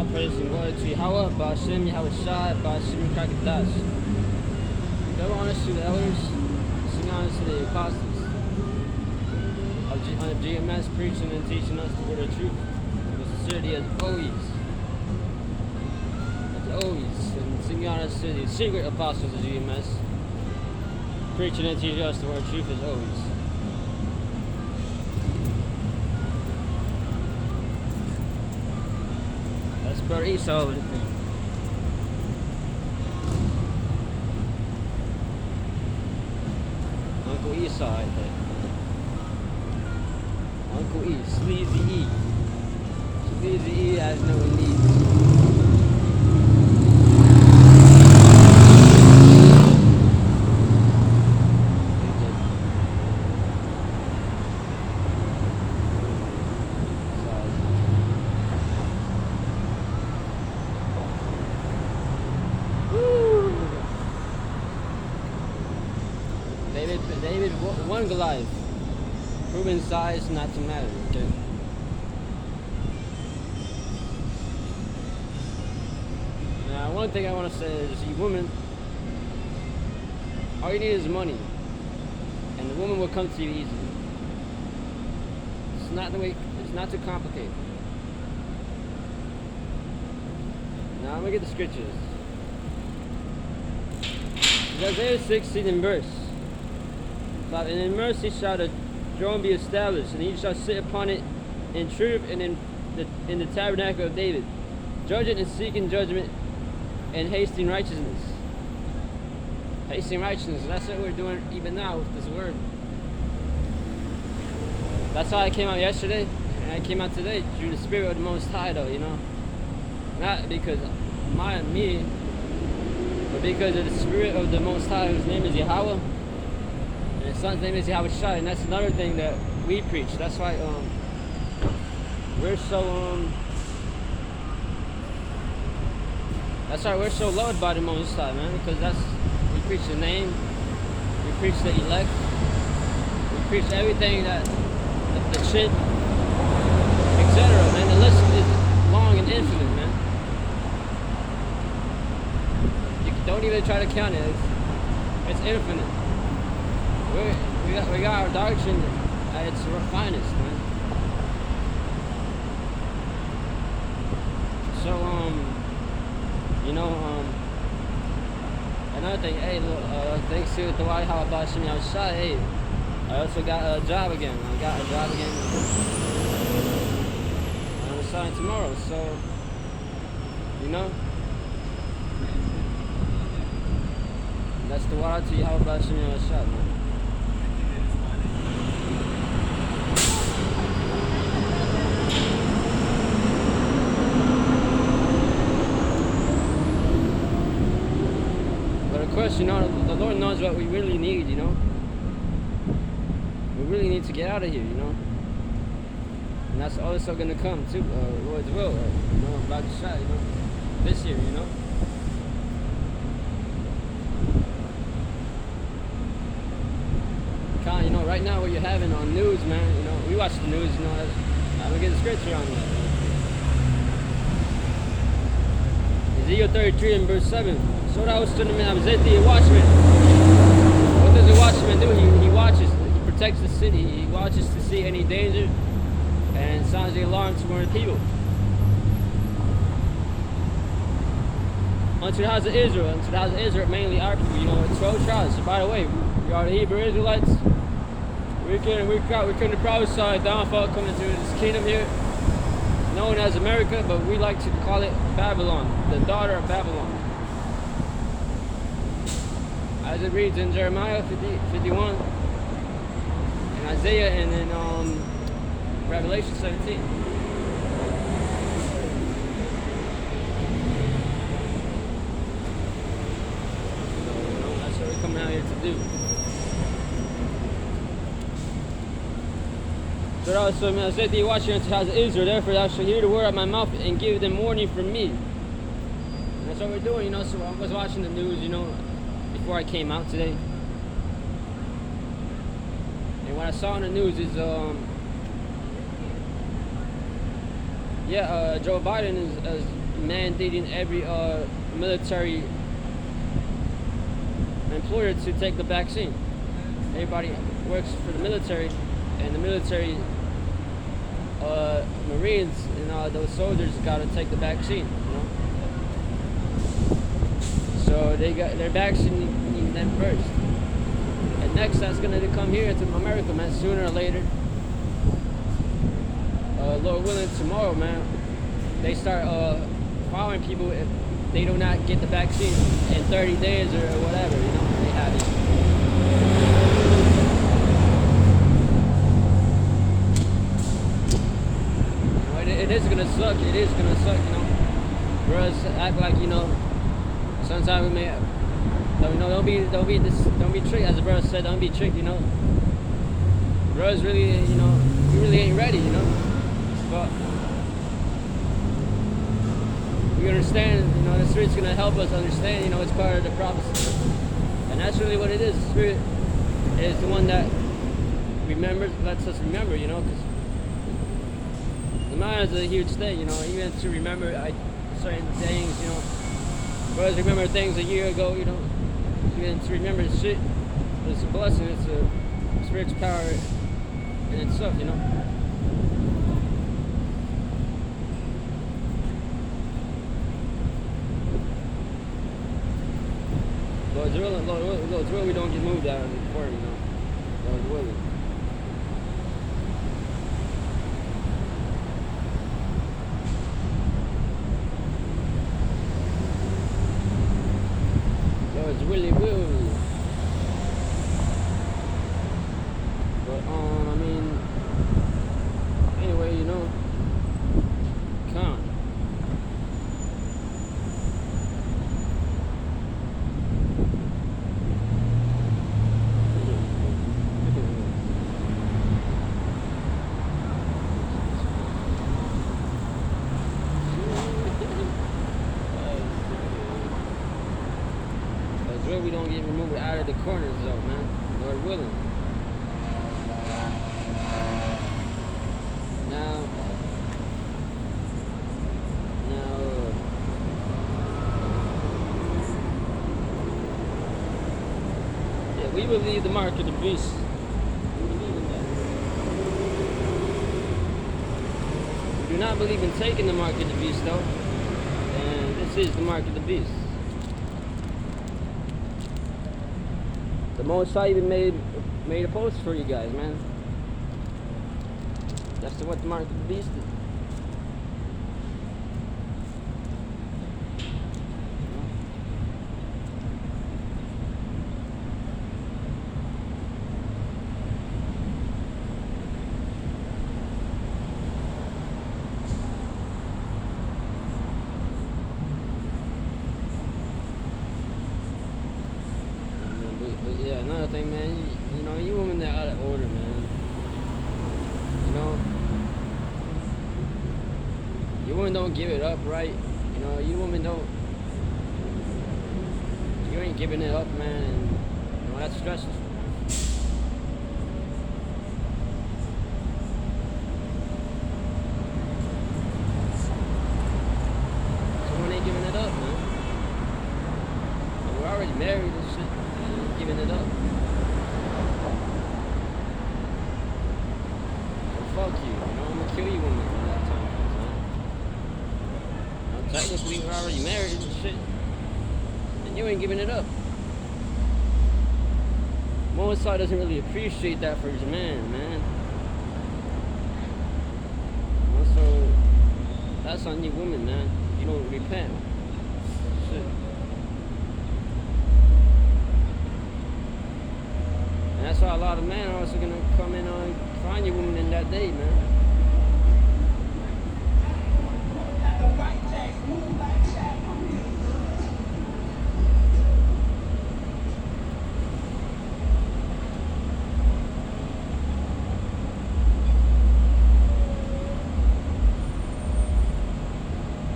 all praise and glory to Yahweh, Ba'ashem Yahushai, Ba'ashem Kakadash. Double honors to the elders, sing honors to the apostles of GMS, preaching and teaching us the word of truth with sincerity as always. And sing honors to the secret apostles of GMS, preaching and teaching us the word of truth as always. That's Brother Esau over there. Uncle Esau right there. Uncle E, Sleazy E. Sleazy E has no needs. David won Goliath, proving size not to matter, okay? Now, one thing I want to say is, you women, all you need is money, and the woman will come to you easily. It's not too complicated. Now, I'm going to get the scriptures. Isaiah 16 in verse. And in mercy shall the throne be established, and he shall sit upon it in truth and in the tabernacle of David, judging and seeking judgment and hasting righteousness. Hasting righteousness, that's what we're doing even now with this word. That's how I came out yesterday, and I came out today through the Spirit of the Most High, though, you know. Not because me, but because of the Spirit of the Most High, whose name is Yahweh. And his son's name is Yahushai, and that's another thing that we preach. That's why we're so loved by the Most High, man, because we preach the name, we preach the elect, we preach everything that the shit, etc. Man, the list is long and infinite, man. You don't even try to count it. It's infinite. We got our doctrine at its finest, man. So, another thing, hey, look, thanks to the White House about Shimmy outside, hey, I also got a job again. I got a job again. I'm gonna sign tomorrow, so, that's the water to you. How about Shimmy outside, man? Of course, the Lord knows what we really need, We really need to get out of here, And that's all that's going to come, too, Lord's will, about the shot, this year, Kind of, right now what you're having on news, man, we watch the news, I'm going to get the scripture on that. Ezekiel 33 and verse 7. So that was to the man, a watchman. What does a watchman do? He watches, he protects the city, he watches to see any danger and sounds the alarm to warn the people. Unto the house of Israel, mainly our people, 12 tribes. So by the way, we are the Hebrew Israelites. We couldn't prophesy downfall coming to this kingdom here, known as America, but we like to call it Babylon, the daughter of Babylon. As it reads in Jeremiah 51, in Isaiah, and in Revelation 17. That's what we're coming out here to do. So also, I said to you, watch unto the house of Israel, therefore thou shalt hear the word of my mouth and give them warning from me. And that's what we're doing, So I was watching the news, before I came out today. And what I saw on the news is Yeah, Joe Biden is mandating every military employer to take the vaccine. Everybody works for the military, and the military Marines and those soldiers got to take the vaccine. You know, so they're vaccinating them first, and next that's gonna come here to America, man, sooner or later. Lord willing, tomorrow, man, they start following people if they do not get the vaccine in 30 days or whatever, you know, they have it. You know, it is gonna suck. It is gonna suck, you know. Whereas act like, you know, sometimes we may, you know, don't be tricked. As the brother said, don't be tricked, you know. Brothers really, you know, we really ain't ready, you know. But we understand, you know, the Spirit's gonna help us understand, you know, it's part of the prophecy. And that's really what it is. The Spirit is the one that lets us remember, you know, because the mind is a huge thing, you know, even to remember certain things, you know. Brothers remember things a year ago, you know, even to remember shit, it's a blessing, it's a Spirit's power in itself, you know. Lord's will, we don't get moved out of the court, you know. Lord's willing. Lord's really will. But I mean, anyway, you know, come. We don't get removed out of the corners though, man. Lord willing. Now, yeah, we believe the mark of the beast. We believe in that. We do not believe in taking the mark of the beast though. And this is the mark of the beast. The Most High even made a post for you guys, man. That's what the mark of the beast is. Yeah, another thing, man, you know, you women, they're out of order, man. You know, you women don't give it up, right? You know, you women don't, you ain't giving it up, man, and, you know, that's stressful. Someone ain't giving it up, man. And we're already married and shit. Giving it up. So fuck you, you know, I'm gonna kill you when that time comes, man. Now, technically, we're already married and shit, and you ain't giving it up. Most High doesn't really appreciate that for his man. Also, that's on you women, man. You don't repent. Shit. And that's why a lot of men are also gonna come in and find you women in that day, man.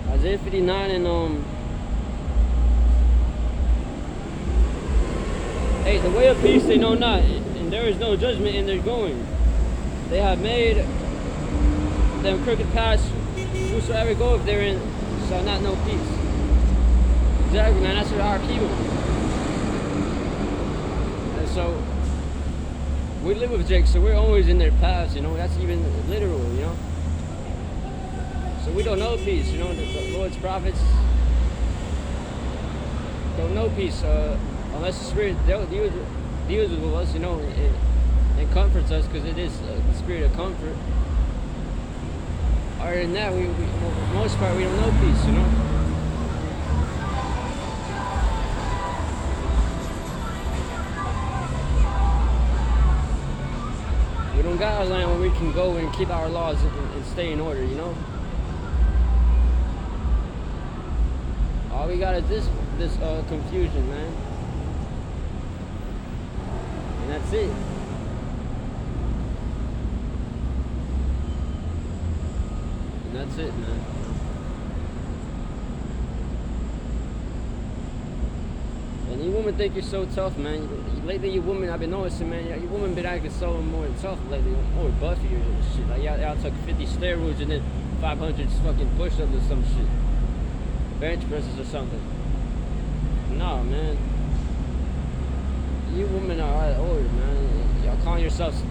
Isaiah 59 and hey, the way of peace they know not, and there is no judgment in their going. They have made them crooked paths whosoever goeth therein shall not know peace. Exactly, man. That's our people. And so we live with Jake, so we're always in their paths, you know. That's even literal, you know. So we don't know peace, you know. The Lord's prophets don't know peace unless the Spirit deals with us, you know, and comforts us, because it is the spirit of comfort. Other than that, we for the most part, we don't know peace, you know. We don't got a land where we can go and keep our laws and stay in order, you know. All we got is this confusion, man. And that's it. And that's it, man. And you women think you're so tough, man. Lately, you women, I've been noticing, man, you women been acting so more tough lately, more buffier and shit. Like, y'all took 50 steroids and then 500 fucking push-ups or some shit. Bench presses or something. No, man. You women are out of order, man. Y'all calling yourselves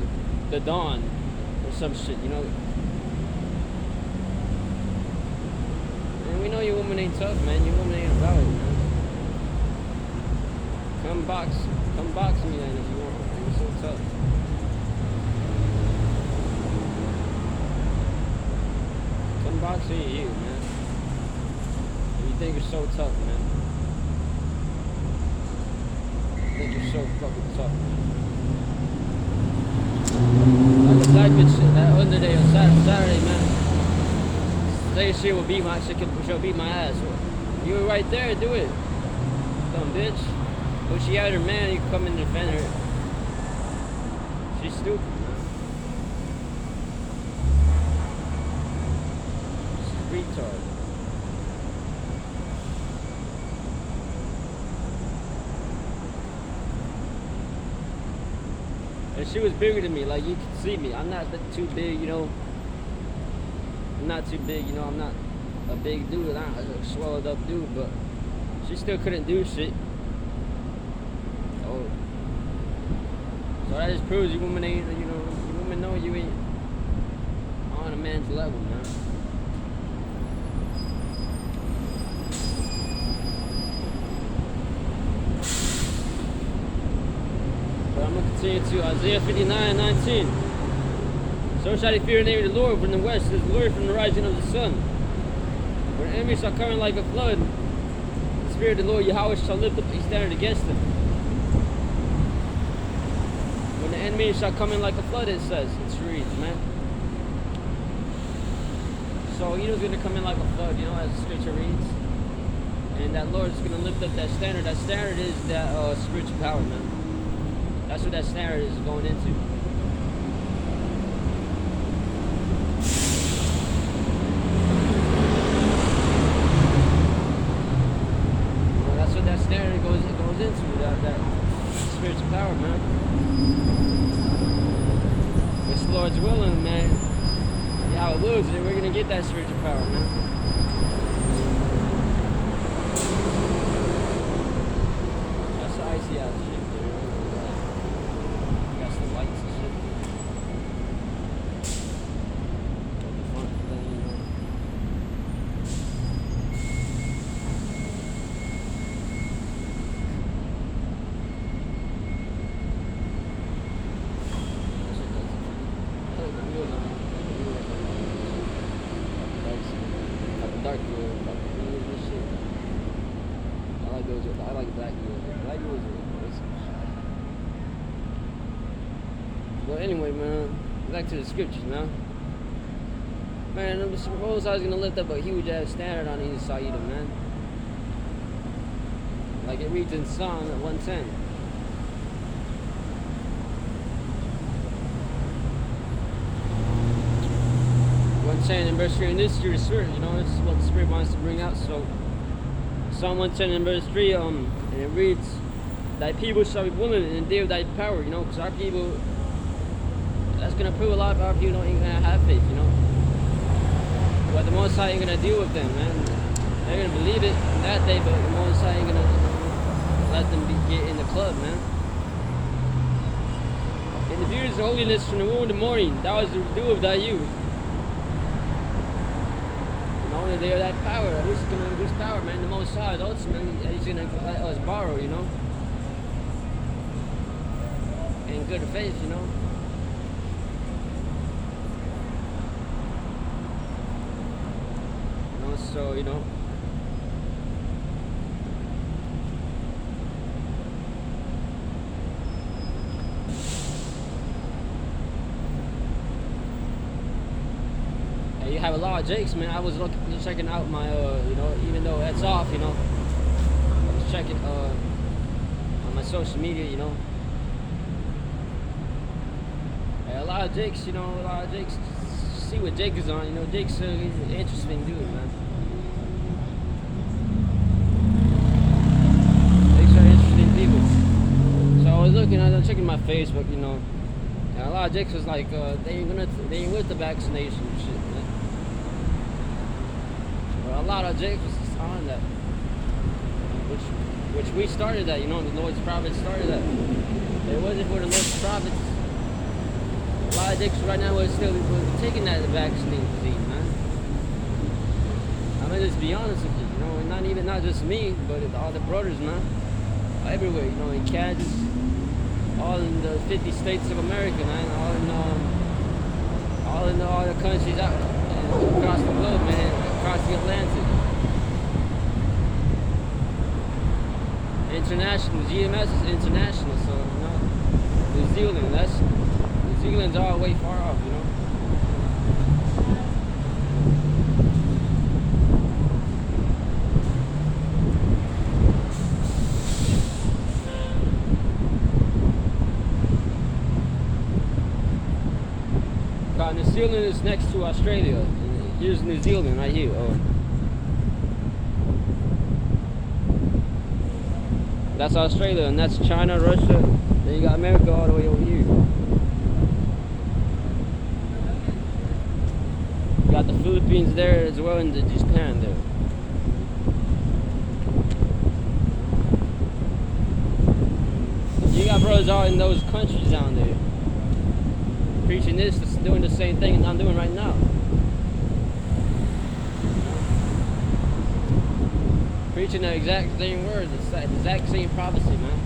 the Dawn or some shit, you know. And we know you women ain't tough, man. You women ain't about it, man. Come box me then if you want. You're so tough. Come box me you, man. You think you're so tough, man. You think you're so fucking tough, man. Like the black bitch that other day on Saturday, man. Say she will beat my she'll beat my ass. You were right there, do it. Dumb bitch. When she had her man, you come and defend her. She's stupid, man. She's retard. And she was bigger than me, like you can see me. I'm not too big, you know. I'm not too big, you know. I'm not a big dude. I'm a swelled up dude, but she still couldn't do shit. So that just proves you women ain't, you know, you women know you ain't on a man's level, man. But I'm gonna continue to Isaiah 59:19. So shall they fear the name of the Lord from the west, his glory from the rising of the sun. When the enemy shall come in like a flood, the Spirit of the Lord Yahweh shall lift up a standard against them. When the enemy shall come in like a flood, it says, it reads, man. So he was gonna come in like a flood, you know, as the scripture reads. And that Lord is gonna lift up that standard. That standard is that spiritual power, man. That's what that standard is going into. Well, that's what that standard goes into, that spiritual power, man. It's the Lord's willing, man. Yeah, it wills it. We're gonna get that spiritual power, man. That's the icy out shit, dude. Got some lights and shit. Got the front thing, you know. Dark wheels, and shit. I like those. I like black wheels. Black wheels are awesome. Well, anyway, man, back to the scriptures, man. Man, I suppose I was gonna lift up a huge ass standard on either side, man. Like it reads in Psalm 110. Saying in verse 3, and this is your spirit, you know, this is what the Spirit wants to bring out. So Psalm 110 in verse 3, and it reads, thy people shall be women in the day of thy power, you know, because our people, that's going to prove a lot of our people don't even have faith, you know. But the Most High ain't gonna deal with them, man. They're gonna believe it that day, but the Most High ain't gonna let them get in the club, man. And the beauty is holiness from the womb in the morning. That was the do of that you. And only they are that power. Who's gonna whose power, man? The Most High. Ultimately, he's gonna let us borrow, you know. In good faith, you know. So, you know, and you have a lot of Jakes, man. I was checking out my, you know, even though it's off, you know, I was checking on my social media, you know. And a lot of Jakes, you know, see what Jake is on, you know. Jake's an interesting dude, man. People. So I was checking my Facebook, you know, and a lot of Jakes was like, they ain't with the vaccination and shit, man. Well, a lot of Jakes was on that, which we started that, you know, the Lord's prophets started that. If it wasn't for the Lord's prophets, a lot of Jakes right now would still be taking that vaccine disease, man. I'm gonna just be honest with you, you know, and not just me, but all the brothers, man. Everywhere, you know, in Kansas, all in the 50 states of America, man, all in the countries out across the globe, man, across the Atlantic. International, GMS is international, so, you know, New Zealand's all way far off, you know. New Zealand is next to Australia. Here's New Zealand right here. Oh. That's Australia, and that's China, Russia. Then you got America all the way over here. You got the Philippines there as well, and the Japan there. You got brothers all in those countries down there. Preaching this, doing the same thing I'm doing right now. Preaching the exact same words, the exact same prophecy, man.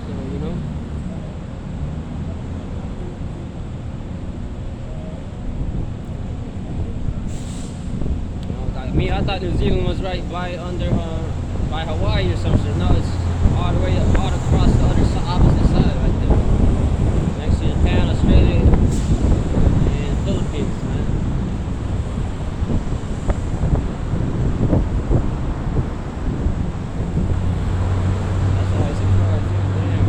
So, you know. I thought New Zealand was right by Hawaii or something. No, it's all the way all across the opposite side right there. Next to Japan, Australia, and Philippines, man. That's why it's a car too, damn.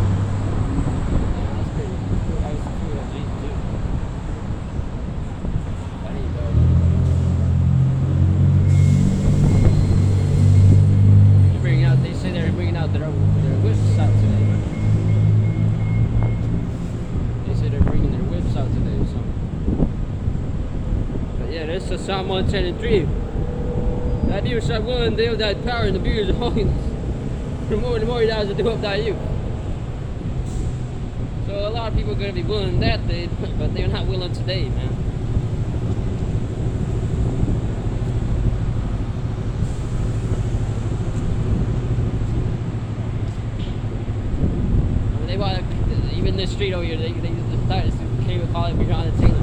Yeah, that's pretty cool. I used to feel that Jeep too. I need to go. They say they're bringing out their whips out today. They say they're bringing their whips out today or something. But yeah, this is Psalm 110:3. That you shall will and deal that power in the beauty of holiness. From more and more thou to do up thy youth. So a lot of people are going to be willing that day, but they're not willing today, man. Even this street over here, they just started to call it Breonna Taylor.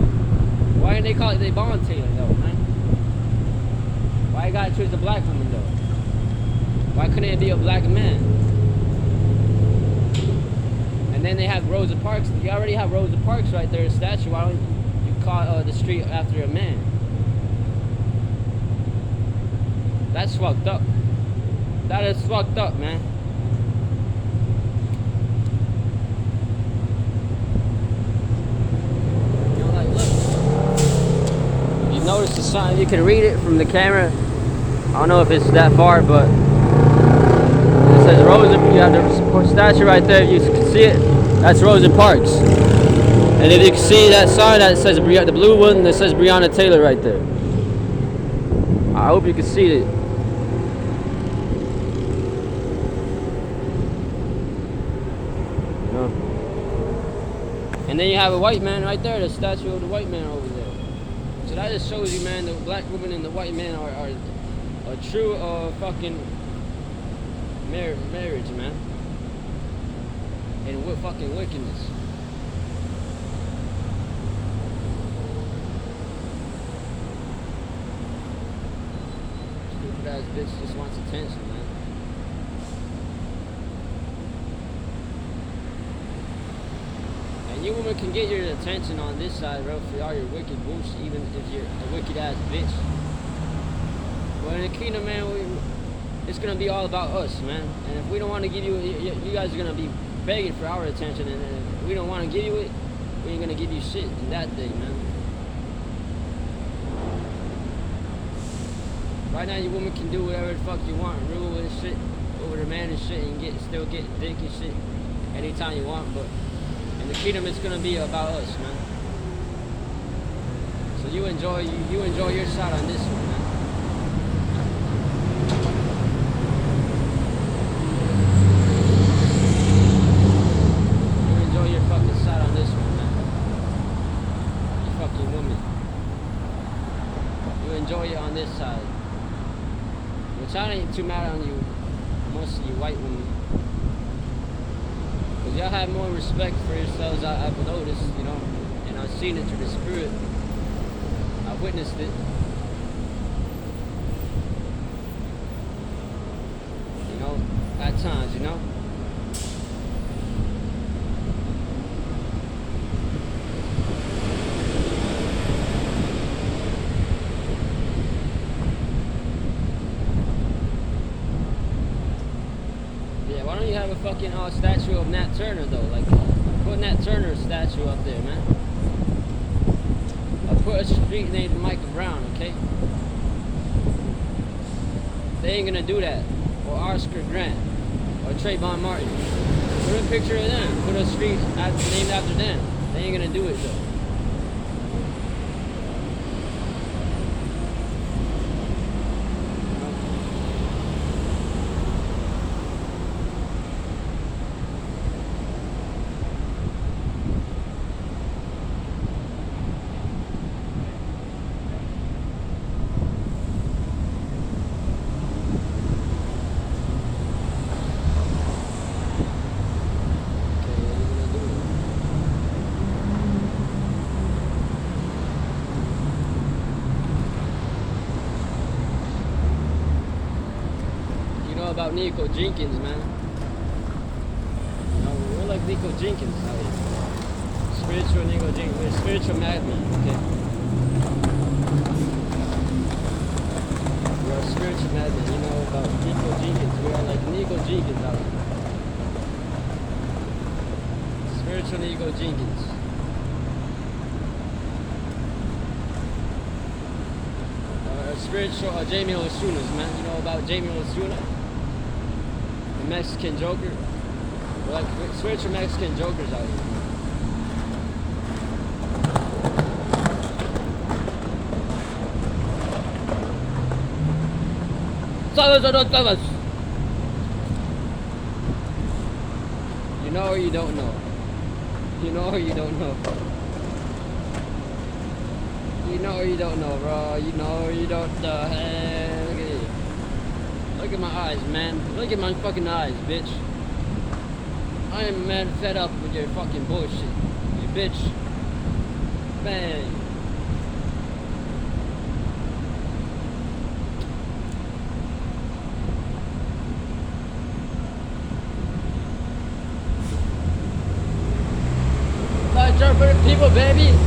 Why didn't they call it Devon Taylor though, man? Why you gotta choose a black woman though? Why couldn't it be a black man? And then they have Rosa Parks. You already have Rosa Parks right there, a statue. Why don't you call the street after a man? That's fucked up. That is fucked up, man. Notice the sign, you can read it from the camera. I don't know if it's that far, but says Rosa. You have the statue right there. You can see it. That's Rosa Parks. And if you can see that sign that says the blue one that says Breonna Taylor right there. I hope you can see it. And then you have a white man right there, the statue of the white man over there. So that just shows you, man, the black woman and the white man are a true fucking marriage, man. And what fucking wickedness. Stupid ass bitch just wants attention, man. You women can get your attention on this side, bro, for all your wicked bullshit, even if you're a wicked ass bitch. But in the kingdom, man, it's gonna be all about us, man. And if we don't want to give you, you guys are gonna be begging for our attention, and if we don't want to give you it, we ain't gonna give you shit in that day, man. Right now, you women can do whatever the fuck you want, rule and shit over the man and shit, and still get dick and shit anytime you want, but. In the kingdom, it's gonna be about us, man. So you enjoy your side on this one, man. You enjoy your fucking side on this one, man. You fucking woman. You enjoy it on this side. Which I ain't too mad on you, most of you white women. Y'all have more respect for yourselves, I've noticed, you know, and I've seen it through the spirit. I've witnessed it. You know, at times, you know. Why don't you have a fucking statue of Nat Turner though? Like, put Nat Turner's statue up there, man. I'll put a street named Michael Brown, okay? They ain't gonna do that. Or Oscar Grant. Or Trayvon Martin. Put a picture of them. Put a street named after them. They ain't gonna do it though. About Nico Jenkins, man. You know, we're like Nico Jenkins out here. Spiritual Nico Jenkins. We're spiritual madmen, okay? We're a spiritual madmen. You know about Nico Jenkins. We are like Nico Jenkins out here. Spiritual Nico Jenkins. Spiritual Jamie Osunas, man. You know about Jamie Osuna? Mexican Joker. We're like spiritual Mexican Jokers out here. You know or you don't know? You know or you don't know? You know or you don't know, bro? You know or you don't know? Hey, look at it. Look at my eyes, man. Look at my fucking eyes, bitch. I am, man, fed up with your fucking bullshit. You bitch. Man. Like, jump for the people, baby.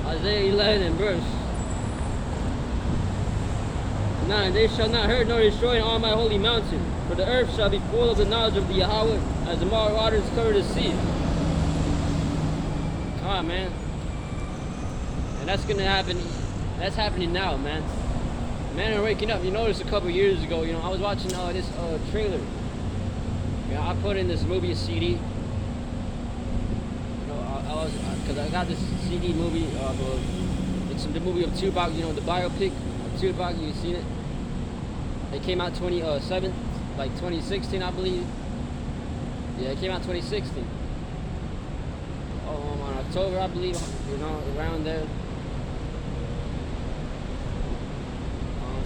Isaiah 11 and verse 9. They shall not hurt nor destroy on my holy mountain, for the earth shall be full of the knowledge of the Yahweh, as the waters cover the sea. Alright, man. And that's gonna happen. That's happening now, man. Men are waking up. You noticed a couple years ago, I was watching this trailer. I put in this movie CD. Because I got this CD movie it's the movie of Tupac, the biopic of Tupac. You seen it? It came out 2016, I believe. Yeah, it came out 2016. On October, I believe. Around there.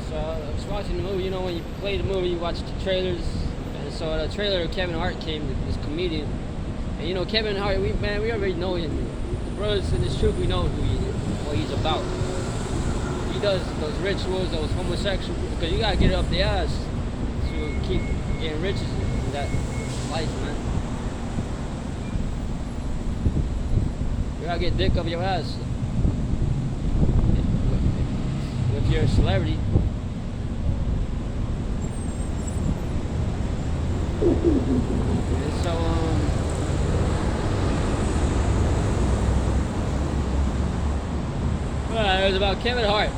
So I was watching the movie. When you play the movie, you watch the trailers. And so the trailer of Kevin Hart came, this comedian. And Kevin Hart, we already know him. The brothers in this troop, we know who he is, what he's about. He does those rituals, those homosexual, because you gotta get it up the ass to keep getting riches in that life, man. You gotta get dick up your ass. If you're a celebrity. And so, it was about Kevin Hart.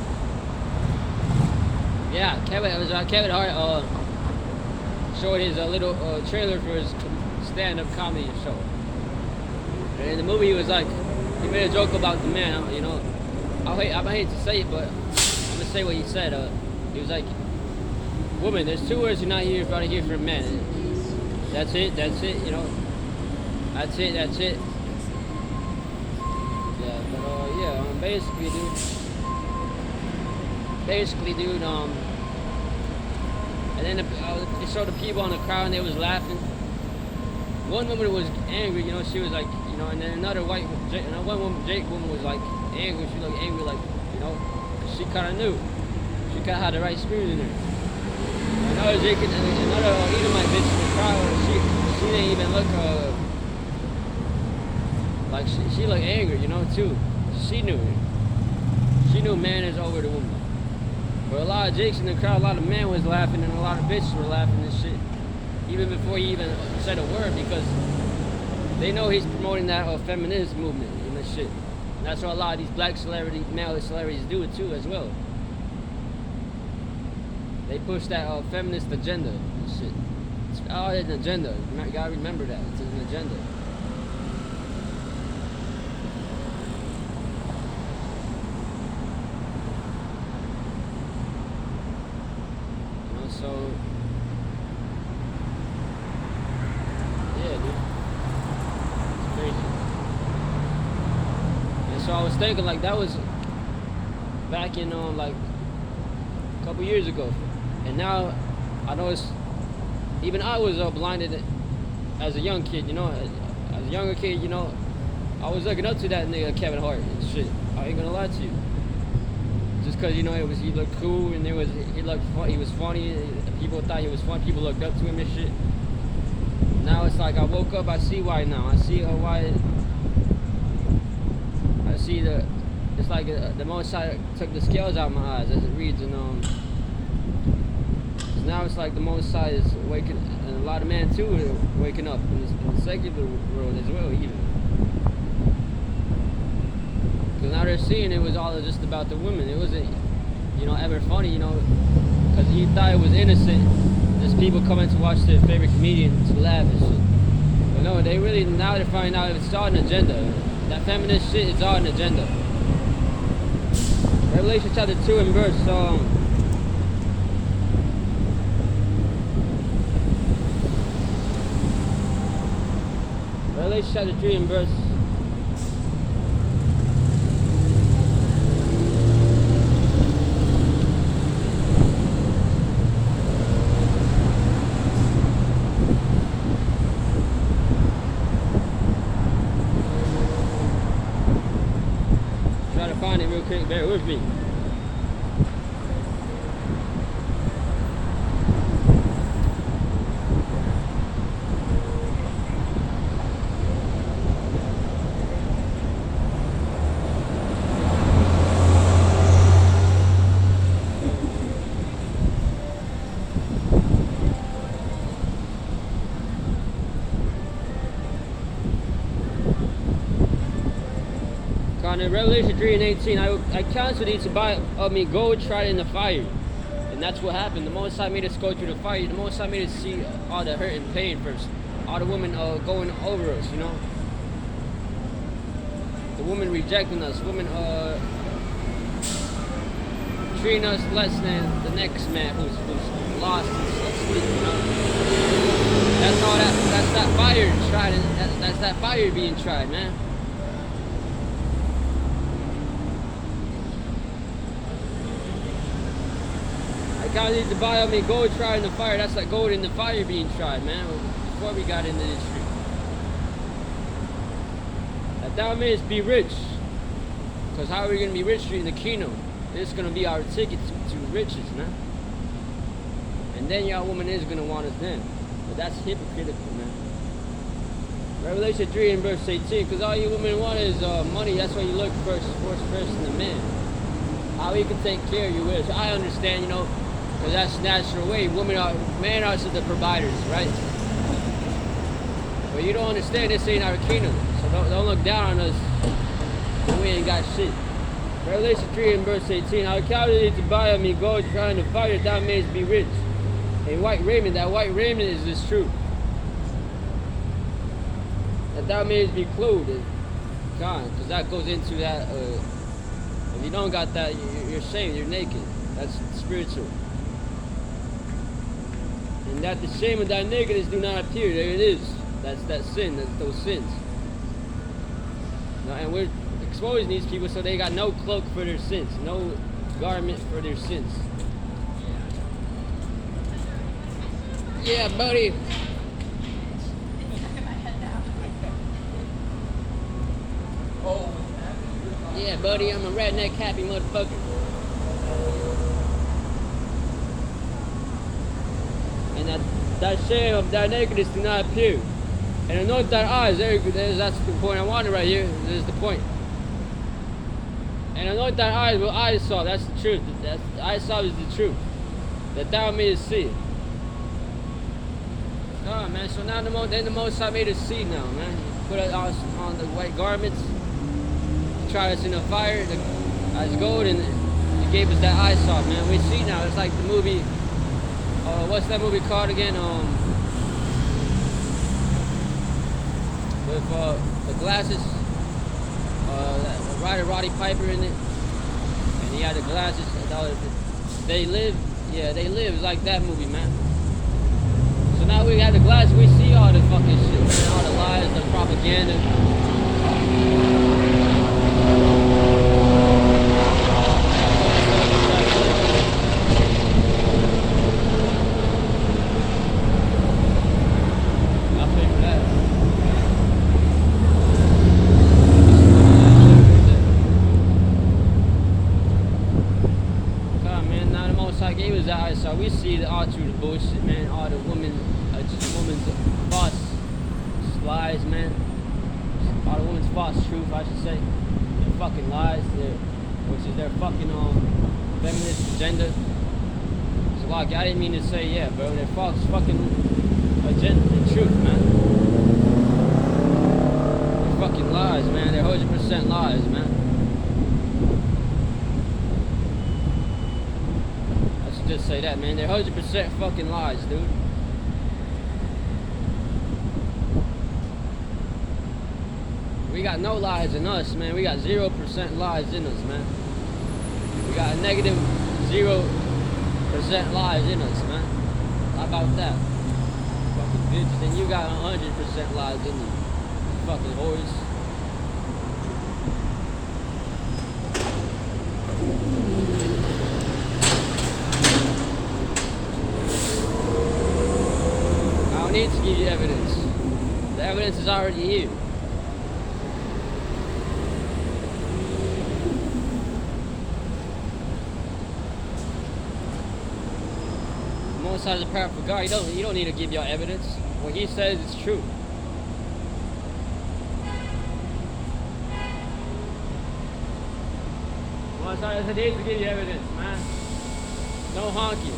Yeah, it was about Kevin Hart showed his little trailer for his stand-up comedy show. And in the movie, he was like, he made a joke about the man, I hate to say it, but I'm gonna say what he said. He was like, woman, there's two words you're not about to hear from men. That's it, That's it. Yeah, but basically, dude, and then they showed the people on the crowd and they was laughing. One woman was angry, she was like, and then another one woman was like angry. She looked angry, like, she kind of knew. She kind of had the right spirit in her. Another Edomite bitch in the crowd, she didn't even look like she looked angry, too. She knew it. She knew man is over the woman. But a lot of jakes in the crowd, a lot of men was laughing and a lot of bitches were laughing and shit. Even before he even said a word, because they know he's promoting that feminist movement and that shit. And that's what a lot of these black male celebrities do it too as well. They push that feminist agenda and shit. It's an agenda. You gotta remember that. It's an agenda. So, yeah, dude. It's crazy. And so I was thinking, like, that was back in, like, a couple years ago. And now, I know even I was blinded as a young kid, As a younger kid, I was looking up to that nigga Kevin Hart and shit. I ain't gonna lie to you. Just because, he looked cool and he was funny. People thought he was funny. People looked up to him and shit. Now it's like I woke up, I see why now. I see why. I see it's like the Most High took the scales out of my eyes, as it reads. And now it's like the Most High is waking, and a lot of men too are waking up in the secular world as well, even. Because now they're seeing it was all just about the women. It wasn't, ever funny, because he thought it was innocent. There's people coming to watch their favorite comedian to laugh and shit. But no, now they're finding out it's all an agenda. That feminist shit is all an agenda. Revelation chapter 2 and verse, Revelation chapter 3 and verse. Try to find it real quick, bear with me. on in Revelation 3 and 18, I counsel thee to buy of me gold tried in the fire. And that's what happened. The Most High made us go through the fire. The Most High made us see all the hurt and pain first. All the women going over us, you know. The woman rejecting us. Women treating us less than the next man who's lost and asleep, you know. That's that fire tried. That's that fire being tried, man. God needs to buy of me gold tried in the fire. That's like gold in the fire being tried, man. Before we got into this street. That thou mayest be rich. Because how are we going to be rich in the kingdom? This is going to be our ticket to riches, man. And then your woman is going to want us then. But that's hypocritical, man. Revelation 3 and verse 18. Because all you women want is money. That's why you look first in the man. How he can take care of you with. So I understand, you know. Because that's the natural way. Men are the providers, right? But you don't understand this ain't our kingdom. So don't look down on us when we ain't got shit. Revelation 3 and verse 18. I counted thee to buy of me gold trying to fire that thou mayest be rich. A white raiment. That white raiment is this truth. That thou mayest be clothed. God, because that goes into that. If you don't got that, you're ashamed. You're naked. That's spiritual. And that the shame of thy nakedness do not appear. There it is. That's that sin. That's those sins. Now, and we're exposing these people so they got no cloak for their sins, no garment for their sins. Yeah, buddy. Yeah, buddy, I'm a redneck happy motherfucker. And that shame of thy nakedness do not appear. And anoint thy eyes. That's the point I wanted right here. This is the point. And anoint thy eyes with eye salve. That's the truth. Eye salve is the truth. That thou mayest see. Oh man, so now the Most High made us see now, man. Put us on the white garments. Tried us in the fire as gold, and He gave us that eye salve, man. We see now. It's like the movie. What's that movie called again? With the glasses. The writer Roddy Piper in it, and he had the glasses. They Live. Yeah, They Live. It's like that movie, man. So now we got the glasses. We see all the fucking shit, man. All the lies, the propaganda. So we see all through the bullshit, man. All the women's false lies, man. All the women's false truth, I should say. Their fucking lies, which is their fucking feminist agenda. So like, I didn't mean to say yeah, bro. Their false fucking agenda, the truth, man. They're fucking lies, man. They're 100% lies, man. Just say that, man. They're 100% fucking lies, dude. We got no lies in us, man. We got 0% lies in us, man. We got a negative 0% lies in us, man. How about that? Fucking bitches. And you got 100% lies in you. Fucking whores. Need to give you evidence. The evidence is already here. Most High is a powerful God. You don't need to give your evidence. What He says is true. Most High doesn't need to give you evidence, man. No honky.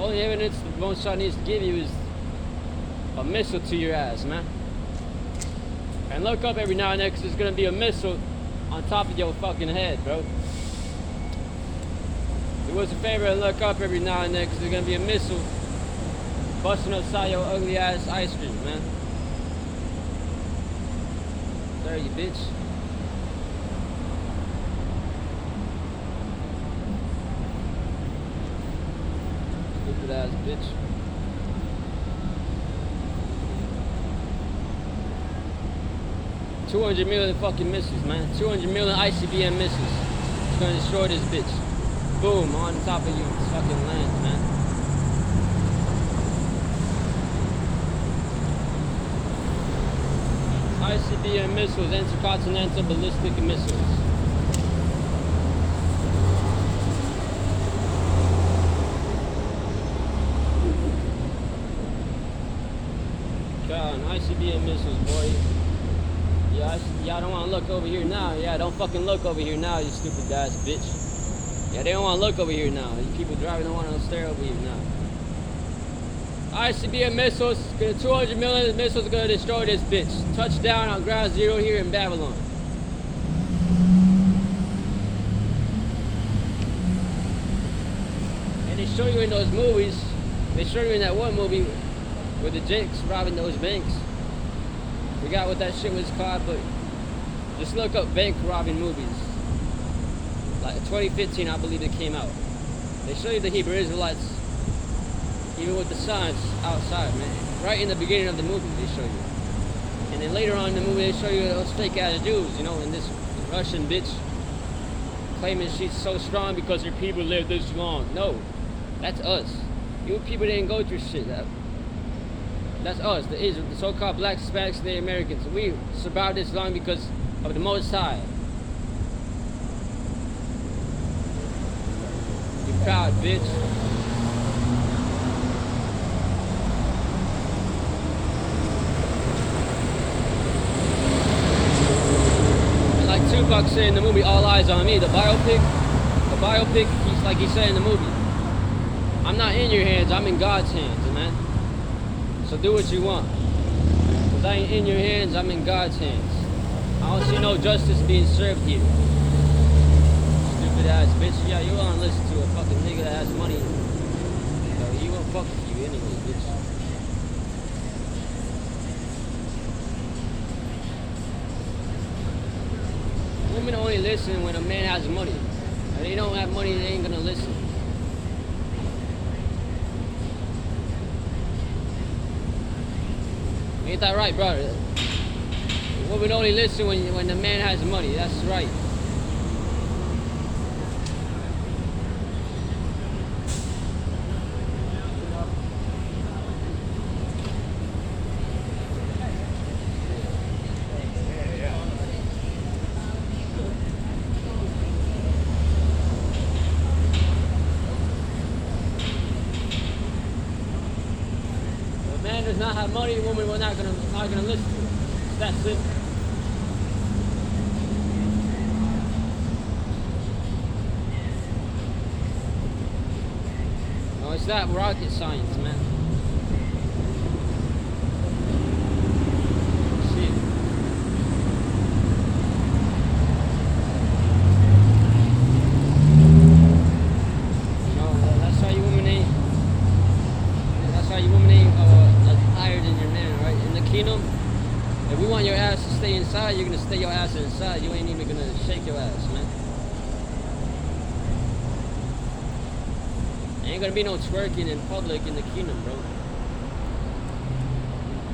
only evidence the Mossad needs to give you is a missile to your ass, man. And look up every now and then, because there's gonna be a missile on top of your fucking head, bro. Do us a favor and look up every now and then, because there's gonna be a missile busting outside your ugly ass ice cream, man. There, you bitch. Stupid ass bitch. $200 million fucking missiles, man. 200 million ICBM missiles. It's gonna destroy this bitch. Boom, on top of you fucking land, man. ICBM missiles, intercontinental ballistic missiles. God, ICBM missiles, boy. Yeah, y'all don't want to look over here now. Yeah, don't fucking look over here now, you stupid ass bitch. Yeah, they don't want to look over here now. You people driving don't want to stare over here now. ICBM missiles, 200 million missiles are gonna destroy this bitch. Touchdown on ground zero here in Babylon. And they show you in those movies, they show you in that one movie with the Jinx robbing those banks. Forgot what that shit was called, but just look up bank robbing movies. Like 2015, I believe it came out. They show you the Hebrew Israelites, even with the signs outside, man. Right in the beginning of the movie, they show you. And then later on in the movie, they show you those fake ass Jews, you know, and this Russian bitch claiming she's so strong because her people live this long. No, that's us. You people didn't go through shit. That's us, the so-called black Hispanics and the Americans. We survived this long because of the Most High. You proud bitch. And like Tupac said in the movie All Eyes on Me, the biopic, he's like he said in the movie, I'm not in your hands, I'm in God's hands, man. So do what you want. Because I ain't in your hands, I'm in God's hands. I don't see no justice being served here. Stupid ass bitch. Yeah, you wanna listen to a fucking nigga that has money. So he won't fuck with you anyway, bitch. Women only listen when a man has money. If they don't have money, they ain't gonna listen. Ain't that right, brother? Women only listen when the man has money. That's right. Man does not have money, the woman will not gonna listen to it. It's that simple. No, it's not rocket science, man. See it. No, that's how you women ain't. That's how you women ain't higher than your man, right? In the kingdom, if we want your ass to stay inside, you're gonna stay your ass inside. You ain't even gonna shake your ass, man. Ain't gonna be no twerking in public in the kingdom, bro.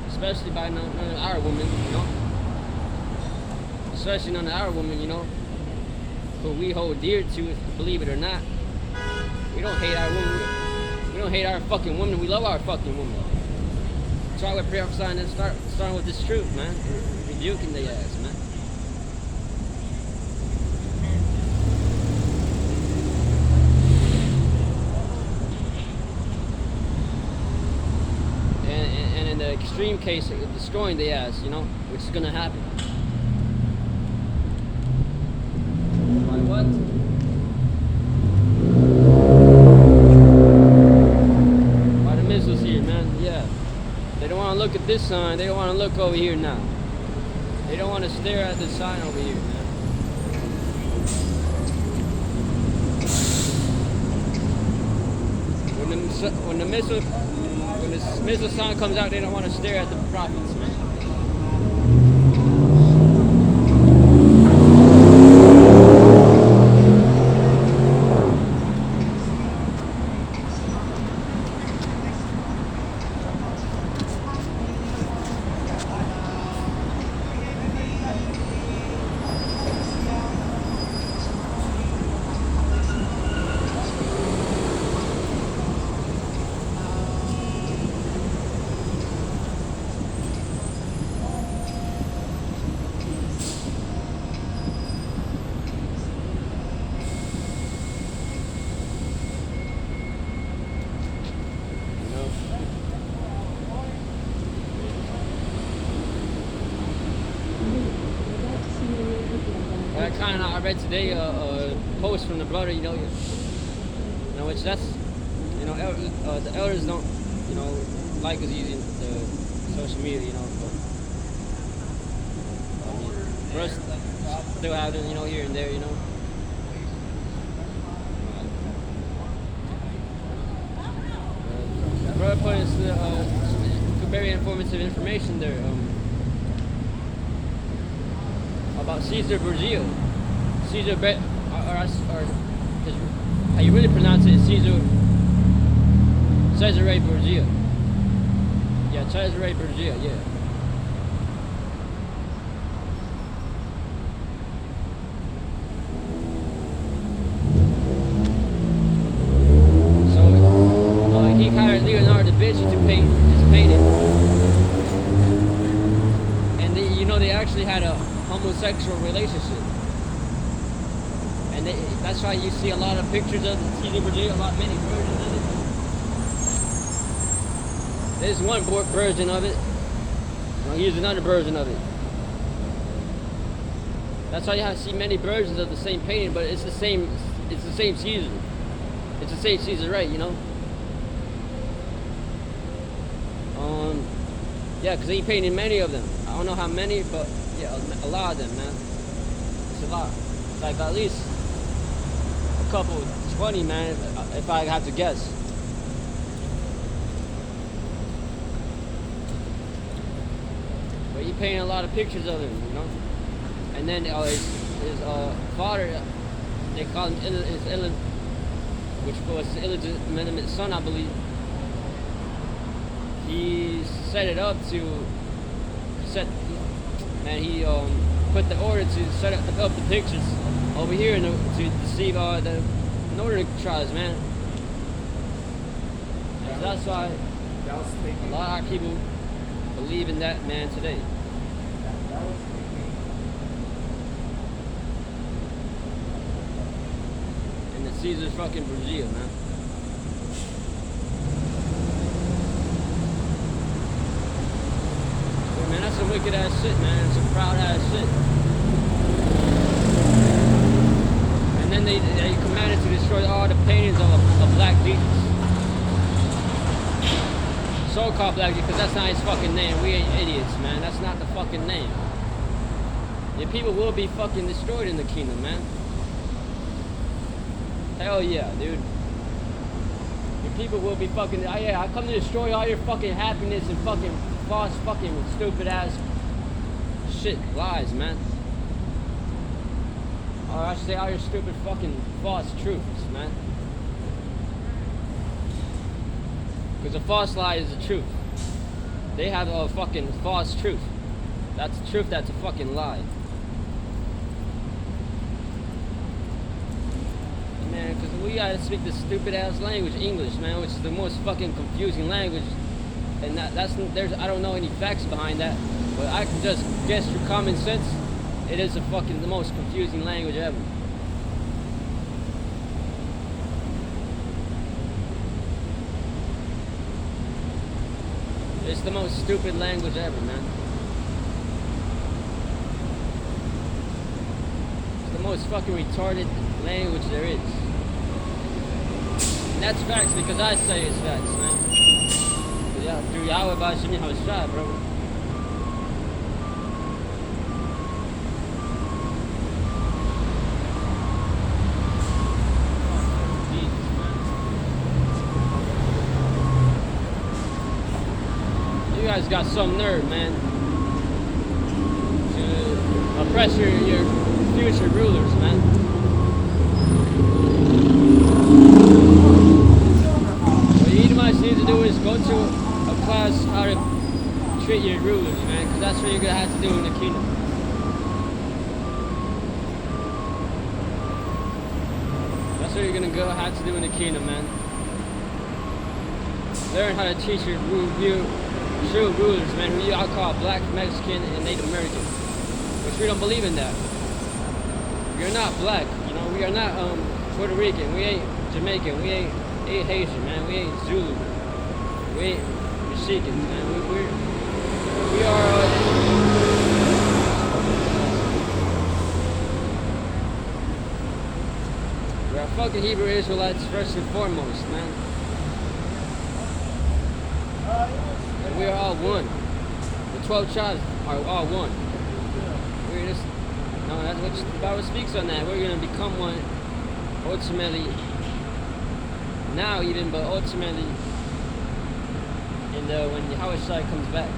Especially by none of our women, you know. Especially none of our women, you know, who we hold dear to, believe it or not. We don't hate our women. We don't hate our fucking women. We love our fucking women. That's why we're prophesying and starting with this truth, man. Rebuking their ass, man. And in the extreme case of destroying the ass, you know, which is gonna happen. Like what? yeah. They don't want to look at this sign. They don't want to look over here now. They don't want to stare at the sign over here, man. When the missile sign comes out, they don't want to stare at the prophets, man. I read today a post from the brother, which that's, the elders don't, like us using the social media, but for us still have them, here and there, The brother put us some very informative information there about Caesar Borgia. Caesar, or how you really pronounce it is Cesare Borgia. Yeah, Cesare Borgia, yeah. So, he hired Leonardo da Vinci to paint his painting. And they actually had a homosexual relationship. And that's why you see a lot of pictures of Caesar Borgia, many versions of it. There's one version of it. Here's another version of it. That's why you have to see many versions of the same painting, but it's the same Caesar. It's the same Caesar, right? Yeah, because he painted many of them. I don't know how many, but yeah, a lot of them, man. It's a lot. It's like at least a couple, 20, man, if I have to guess. But he painted a lot of pictures of him, And then his father, they called him which was his illegitimate son, I believe. He set it up he put the order to set up the pictures over here to deceive the northern tribes, man. And that's why a lot of our people believe in that man today. And the Caesar's fucking Borgia, man. Man, that's some wicked ass shit, man. It's some proud ass shit. And then they commanded to destroy all the paintings of Black Jesus. So-called Black Jesus, because that's not his fucking name. We ain't idiots, man. That's not the fucking name. Your people will be fucking destroyed in the kingdom, man. Hell yeah, dude. Your people will be fucking. I come to destroy all your fucking happiness and fucking false fucking stupid ass shit lies, man. Or I should say all your stupid fucking false truths, man. Because a false lie is the truth. They have a fucking false truth. That's the truth, that's a fucking lie. Man, because we gotta speak this stupid ass language, English, man, which is the most fucking confusing language. And I don't know any facts behind that, but I can just guess through common sense, it is the most confusing language ever. It's the most stupid language ever, man. It's the most fucking retarded language there is. And that's facts because I say it's facts, man. Yahweh Bashim Hashah, bro. You guys got some nerve, man, to oppress your future rulers, man. What you Edomites need to do is go to a class how to treat your rulers, man, because that's what you're gonna have to do in the kingdom. That's what you're gonna have to do in the kingdom, man. Learn how to teach your true rulers, man, who y'all call black, Mexican, and Native American. Which we don't believe in that. You're not black, you know, we are not Puerto Rican, we ain't Jamaican, we ain't Haitian, man, we ain't Zulu, we ain't Mexicans, man, we are we are fucking Hebrew Israelites first and foremost, man. And we are all one. The 12 tribes are all one. We're just, no, that's what the Bible speaks on that. We're going to become one ultimately, now even, but ultimately, when Yahweh Shai comes back.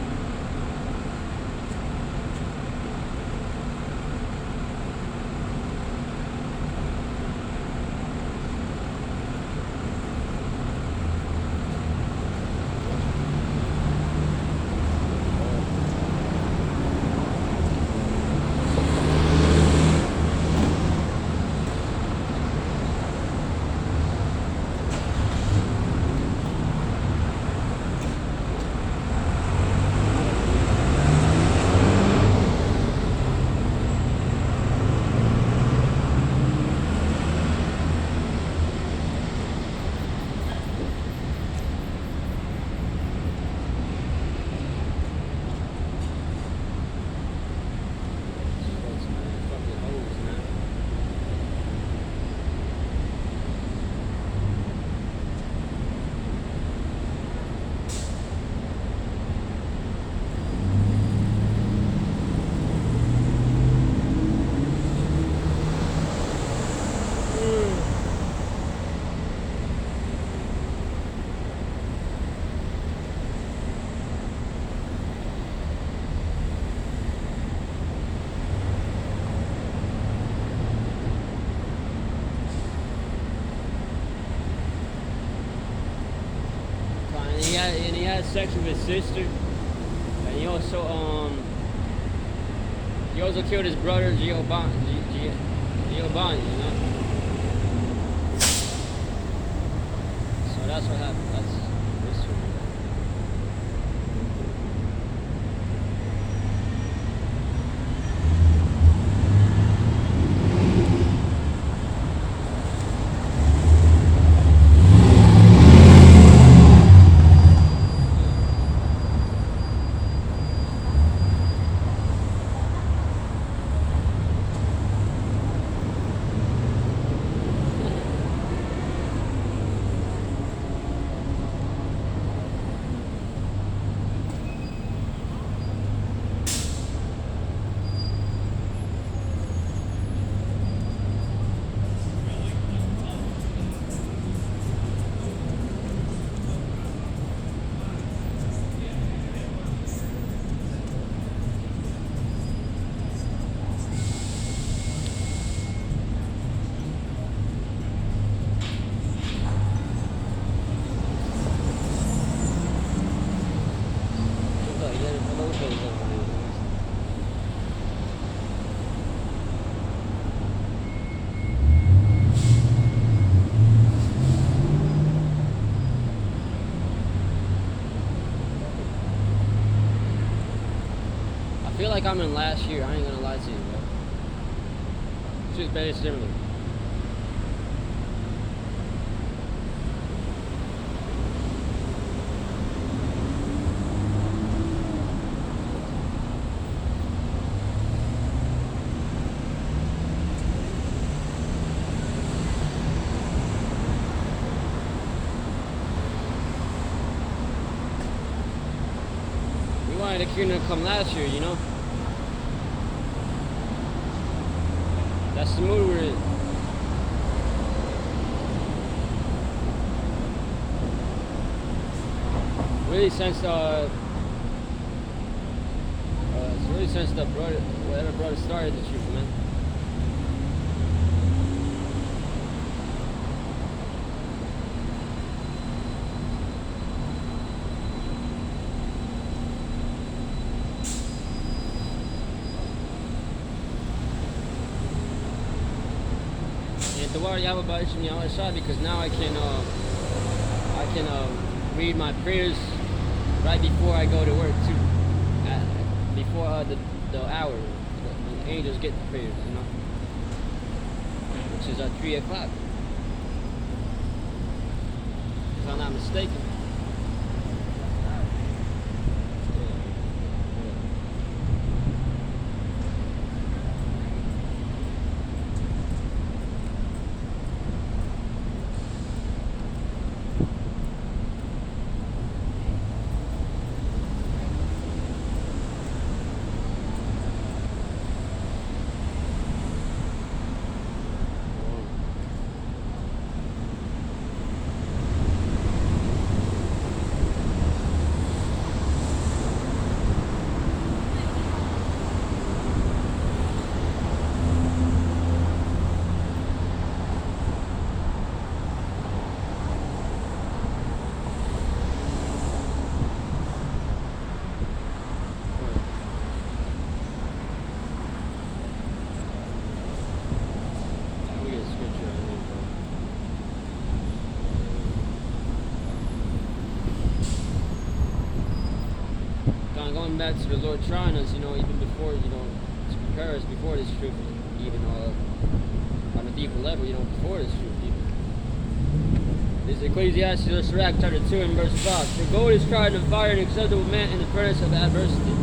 And he had sex with his sister, and he also killed his brother Giovanni, you know. So that's what happened. That's history. I feel like I'm in last year. I ain't gonna lie to you, bro. It's just very similar. why the kingdom come last year, you know? That's the mood we're in. Really since the brother, whatever brother started the truth, man. And the word Yahweh Ishim Yahweh Shah, because now I can read my prayers right before I go to work too. Before the hour, when the angels get the prayers, you know, which is at 3 o'clock, if I'm not mistaken. Going back to the Lord trying us, you know, even before, you know, to prepare us before this truth, even on a deeper level, you know, before this truth, even. This is Ecclesiastes Sirach, chapter 2 and verse 5. For gold is tried in fire and acceptable man in the furnace of adversity.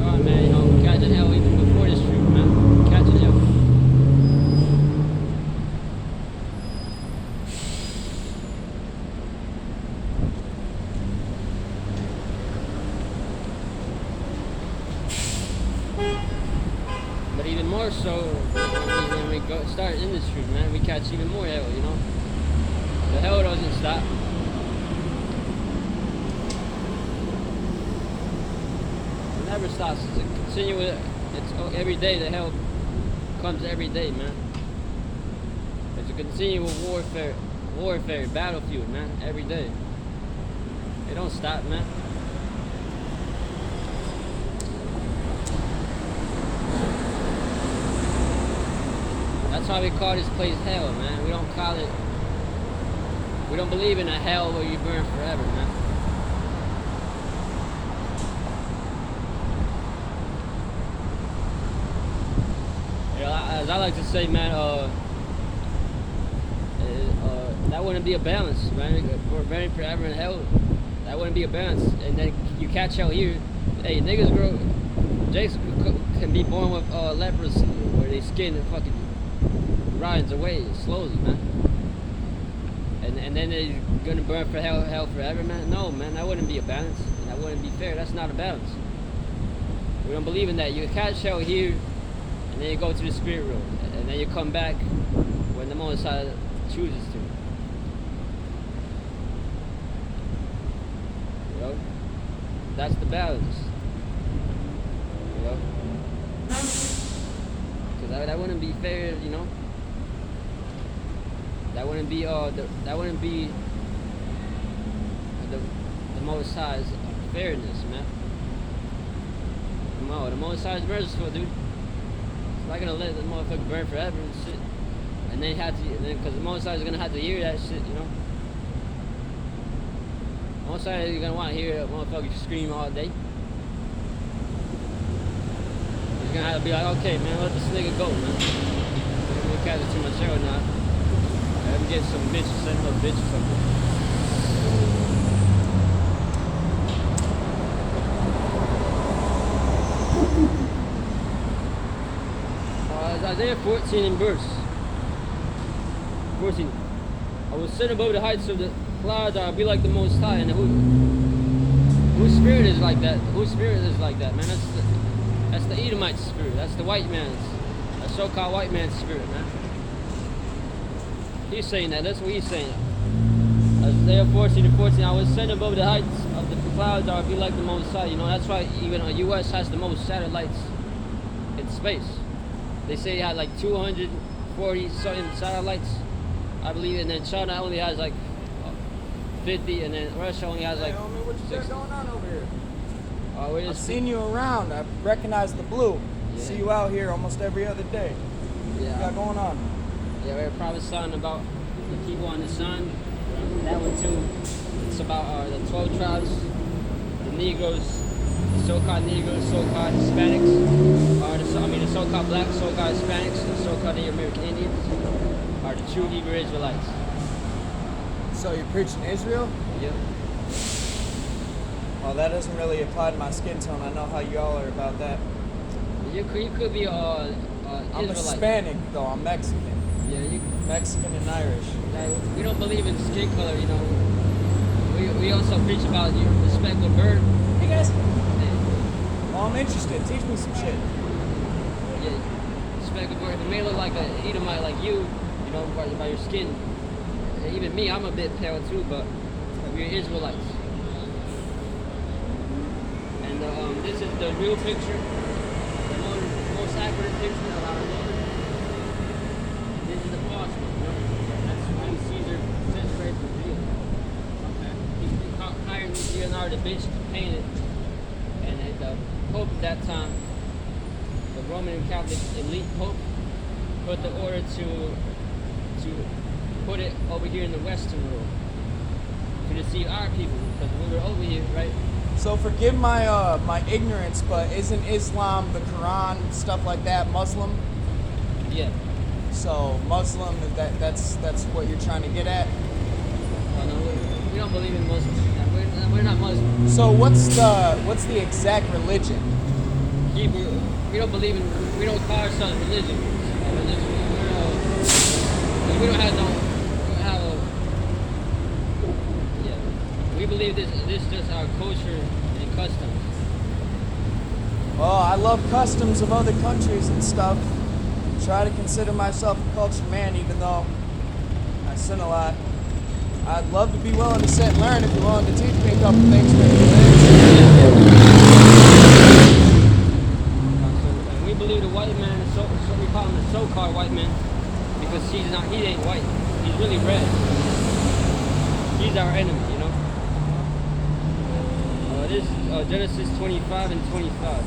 Oh man, you know, catching hell even before this truth, man. Catching hell. But even more so, when we start in this truth, man, we catch even more hell, you know? The hell doesn't stop. It never stops. It's a continuous, it's every day the hell comes every day, man. It's a continual warfare, battlefield, man, every day. It don't stop, man. That's why we call this place hell, man. We don't call it, we don't believe in a hell where you burn forever, man. You know, as I like to say, man, that wouldn't be a balance, man. We're burning forever in hell. That wouldn't be a balance. And then you catch hell here. Hey, niggas grow, Jakes can be born with leprosy, where they skin and fucking rides away slowly, man. And then they're gonna burn for hell forever, man. No, man, that wouldn't be a balance. That wouldn't be fair. That's not a balance. We don't believe in that. You catch hell here, and then you go to the spirit world, and then you come back when the Most High chooses to. You know, that's the balance. You know, because that wouldn't be fair, you know. That wouldn't be the Most High's fairness, man. No, the Most High is merciful, dude. It's not gonna let the motherfucker burn forever and shit. And then because the Most High is gonna have to hear that shit, you know. The Most High is gonna want to hear a motherfucker scream all day. He's gonna have to be like, okay, man, let this nigga go, man. We're catching too much hell now. I'm getting some bitch, send a bitch or something. It's Isaiah 14 in verse 14. I will sit above the heights of the clouds, I'll be like the Most High, and who Whose spirit is like that? Whose spirit is like that, man? That's the Edomite spirit. That's the white man's, a so-called white man's spirit, man. He's saying that. That's what he's saying. Isaiah 14:14. I will send above the heights of the clouds. I will be like the Most High. You know, that's why even the U.S. has the most satellites in space. They say it had like 240 something satellites, I believe, and then China only has like 50, and then Russia only has like. Hey, homie, what you got 60. going on over here? We're I've just, seen you around. I recognize the blue. Yeah. See you out here almost every other day. What you got yeah, going on? yeah, we're prophesying about the people on the sun. That one too. It's about the 12 tribes, the Negroes, the so-called Negroes, so-called Hispanics, the so-called black, so-called Hispanics, the so-called Native American Indians, are the true Hebrew Israelites. So you're preaching Israel? Yep. Well, that doesn't really apply to my skin tone. I know how y'all are about that. You could be I'm Israelite. Hispanic, though. I'm Mexican. Yeah, Mexican and Irish. we don't believe in skin color, you know. We also preach about you respect the bird. Hey, guys. And, Well, I'm interested. Teach me some shit. yeah, respect the bird. It may look like an Edomite like you know, by your skin. Even me, I'm a bit pale too, but we're Israelites. And this is the real picture, the most accurate picture of our Lord. And this is the false one, you know? That's when Caesar celebrates the real. Okay. He hired Leonardo da Vinci to paint it. And the Pope at that time, the Roman Catholic elite Pope, put the order to put it over here in the Western world to deceive our people, because we were over here, right? So forgive my my ignorance, but isn't Islam, the Quran, stuff like that, Muslim? Yeah. So Muslim, that's what you're trying to get at. Well, no, we don't believe in Muslims. We're not Muslims. So what's the exact religion? Hebrew. We don't believe in. We don't call ourselves religion. We don't have no. We don't have a. Yeah. We believe this is just our culture and customs. Well, I love customs of other countries and stuff. Try to consider myself a cultured man, even though I sin a lot. I'd love to be willing to sit and learn if you're willing to teach me a couple things. And we believe the white man is so we call him the so-called white man because he ain't white. He's really red. He's our enemy, you know. This is Genesis 25 and 25.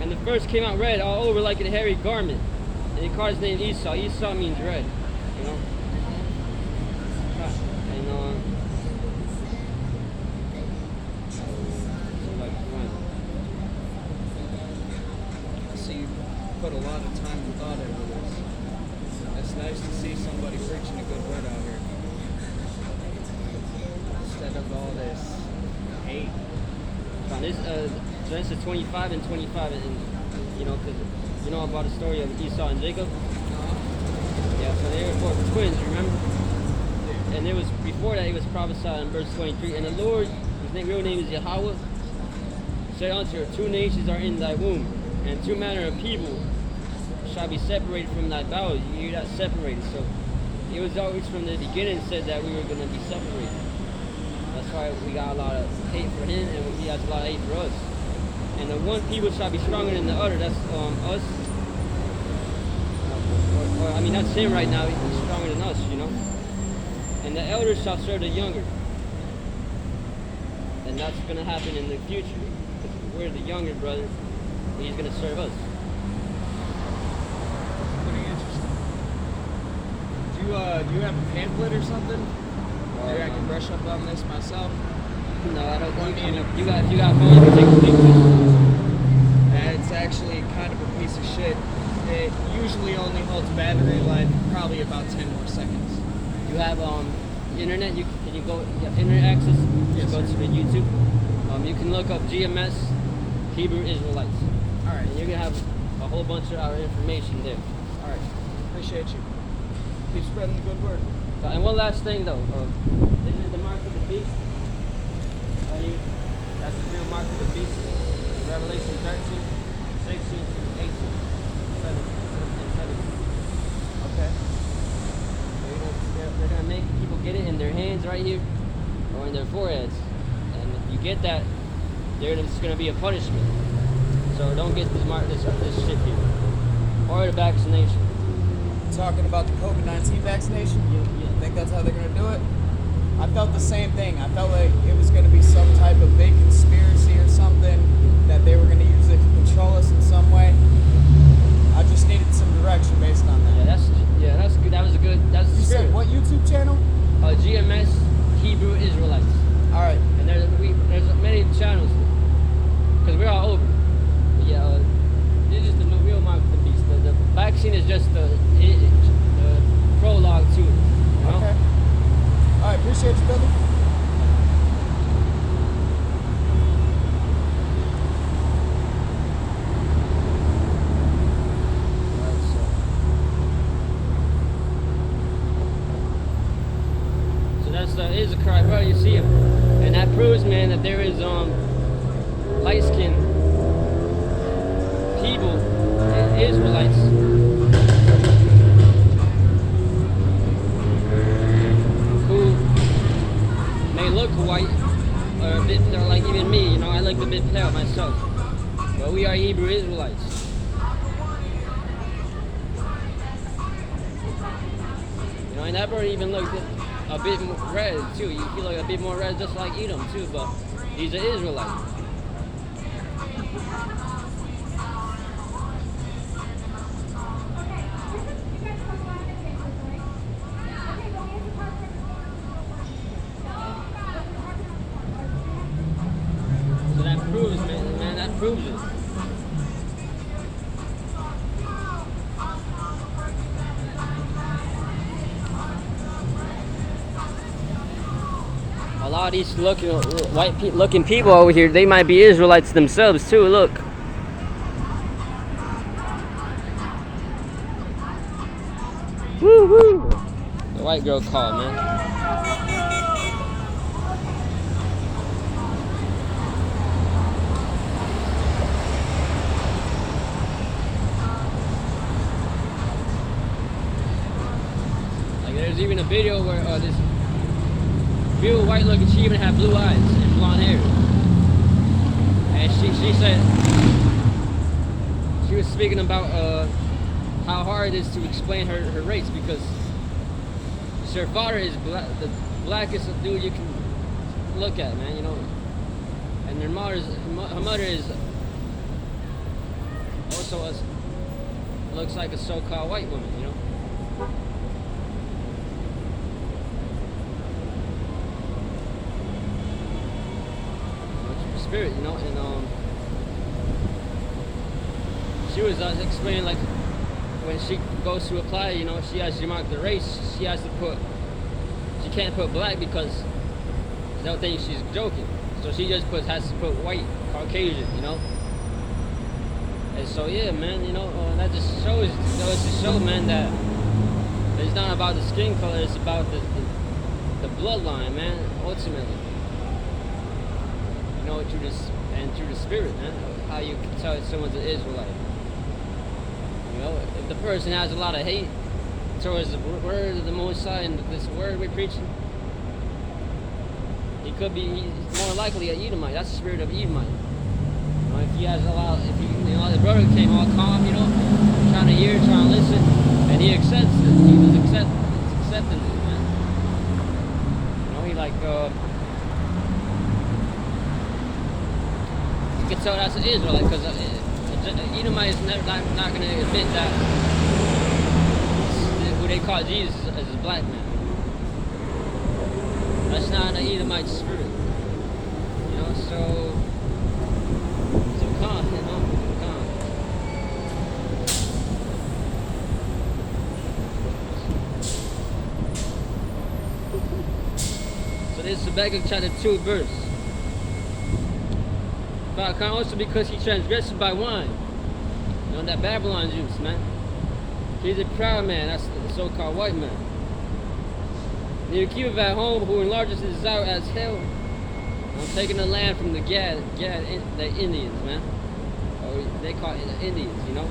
And the first came out red all over like a hairy garment. And he called his name Esau. Esau means red, you know. And So you put a lot of time and thought into this. It's nice to see somebody preaching a good word out here. Instead of all this hate. this Genesis 25 and 25, and you know, because you know about the story of Esau and Jacob. Yeah, so they were both twins, remember? And it was before that he was prophesied in verse 23. And the Lord, his real name is Yahweh, said unto her, 2 nations are in thy womb, and 2 manner of people shall be separated from thy bowels. You hear that? Separated. So it was always from the beginning said that we were going to be separated. That's why we got a lot of hate for him, and he has a lot of hate for us. And the one people shall be stronger than the other. That's us. I mean, that's him right now. He's stronger than us, you know. And the elders shall serve the younger. And that's going to happen in the future. Because we're the younger brother, and he's going to serve us. Pretty interesting. Do you have a pamphlet or something? Maybe I can brush up on this myself. No, I don't. You got phone, you can take pictures. It's actually kind of a piece of shit. It usually only holds battery life probably about 10 more seconds. You have internet. Can you go? You have internet access. Yes, Go sir. to the YouTube. You can look up GMS Hebrew Israelites. All right. And you're gonna have a whole bunch of our information there. All right. Appreciate you. Keep spreading the good word. And one last thing though, this is the mark of the beast. That's the real mark of the beast. Revelation 13, 16, 18, 17, and 17. Okay. They're gonna make people get it in their hands right here or in their foreheads. And if you get that, it's gonna be a punishment. So don't get this shit here. Or the vaccination. Talking about the COVID-19 vaccination? Yeah. Think that's how they're gonna do it? I felt the same thing. I felt like it was gonna be some type of big conspiracy or something, that they were gonna use it to control us in some way. I just needed some direction based on that. That's good. That's the You spirit. said what YouTube channel? GMS Hebrew Israelites. All right. And there's many channels because we're all over. But yeah, it's just the real mark of the beast. The vaccine is just the prologue to it. You know? Okay. All right. Appreciate you, brother. Is a cry, bro. You see him, and that proves, man, that there is light-skinned people, Israelites, who may look white or a bit, or like even me. You know, I look a bit pale myself, but we are Hebrew Israelites. You know, and that bird even looked a bit more red too. He look a bit more red, just like Edom too. But he's an Israelite. So that proves, man, that proves it. A lot of these looking people over here, they might be Israelites themselves too. Look. Woo woo. The white girl called, man. Like there's even a video where this real white looking, she even had blue eyes and blonde hair. And she said, she was speaking about how hard it is to explain her race because her father is the blackest dude you can look at, man, you know. And her mother is also looks like a so-called white woman, you know. Spirit, you know, and she was explaining like when she goes to apply, you know, she has to mark the race. She can't put black because they'll think she's joking. So she just has to put white, Caucasian, you know. And so yeah, man, you know, that just shows, you know, it's to show, man, that it's not about the skin color, it's about the bloodline, man, ultimately. You know, through the spirit, man, how you can tell if someone's an Israelite. You know, if the person has a lot of hate towards the word of the Most High and this word we're preaching, he's more likely an Edomite. That's the spirit of Edomite. You know, if he has you know, the brother came all calm, you know, trying to hear, trying to listen, and he accepts it. He was accepting it, man. You know, he like, you can tell that's an Israelite because Edomite is not going to admit that who they call Jesus as a black man. That's not an Edomite spirit. You know, so calm, you know, calm. So this is Habakkuk chapter 2 verse. But also because he transgressed by wine. You know, that Babylon juice, man. He's a proud man, that's the so-called white man. And you keep it at home who enlarges his desire as hell. I'm taking the land from the the Indians, man. Or they call it the Indians, you know,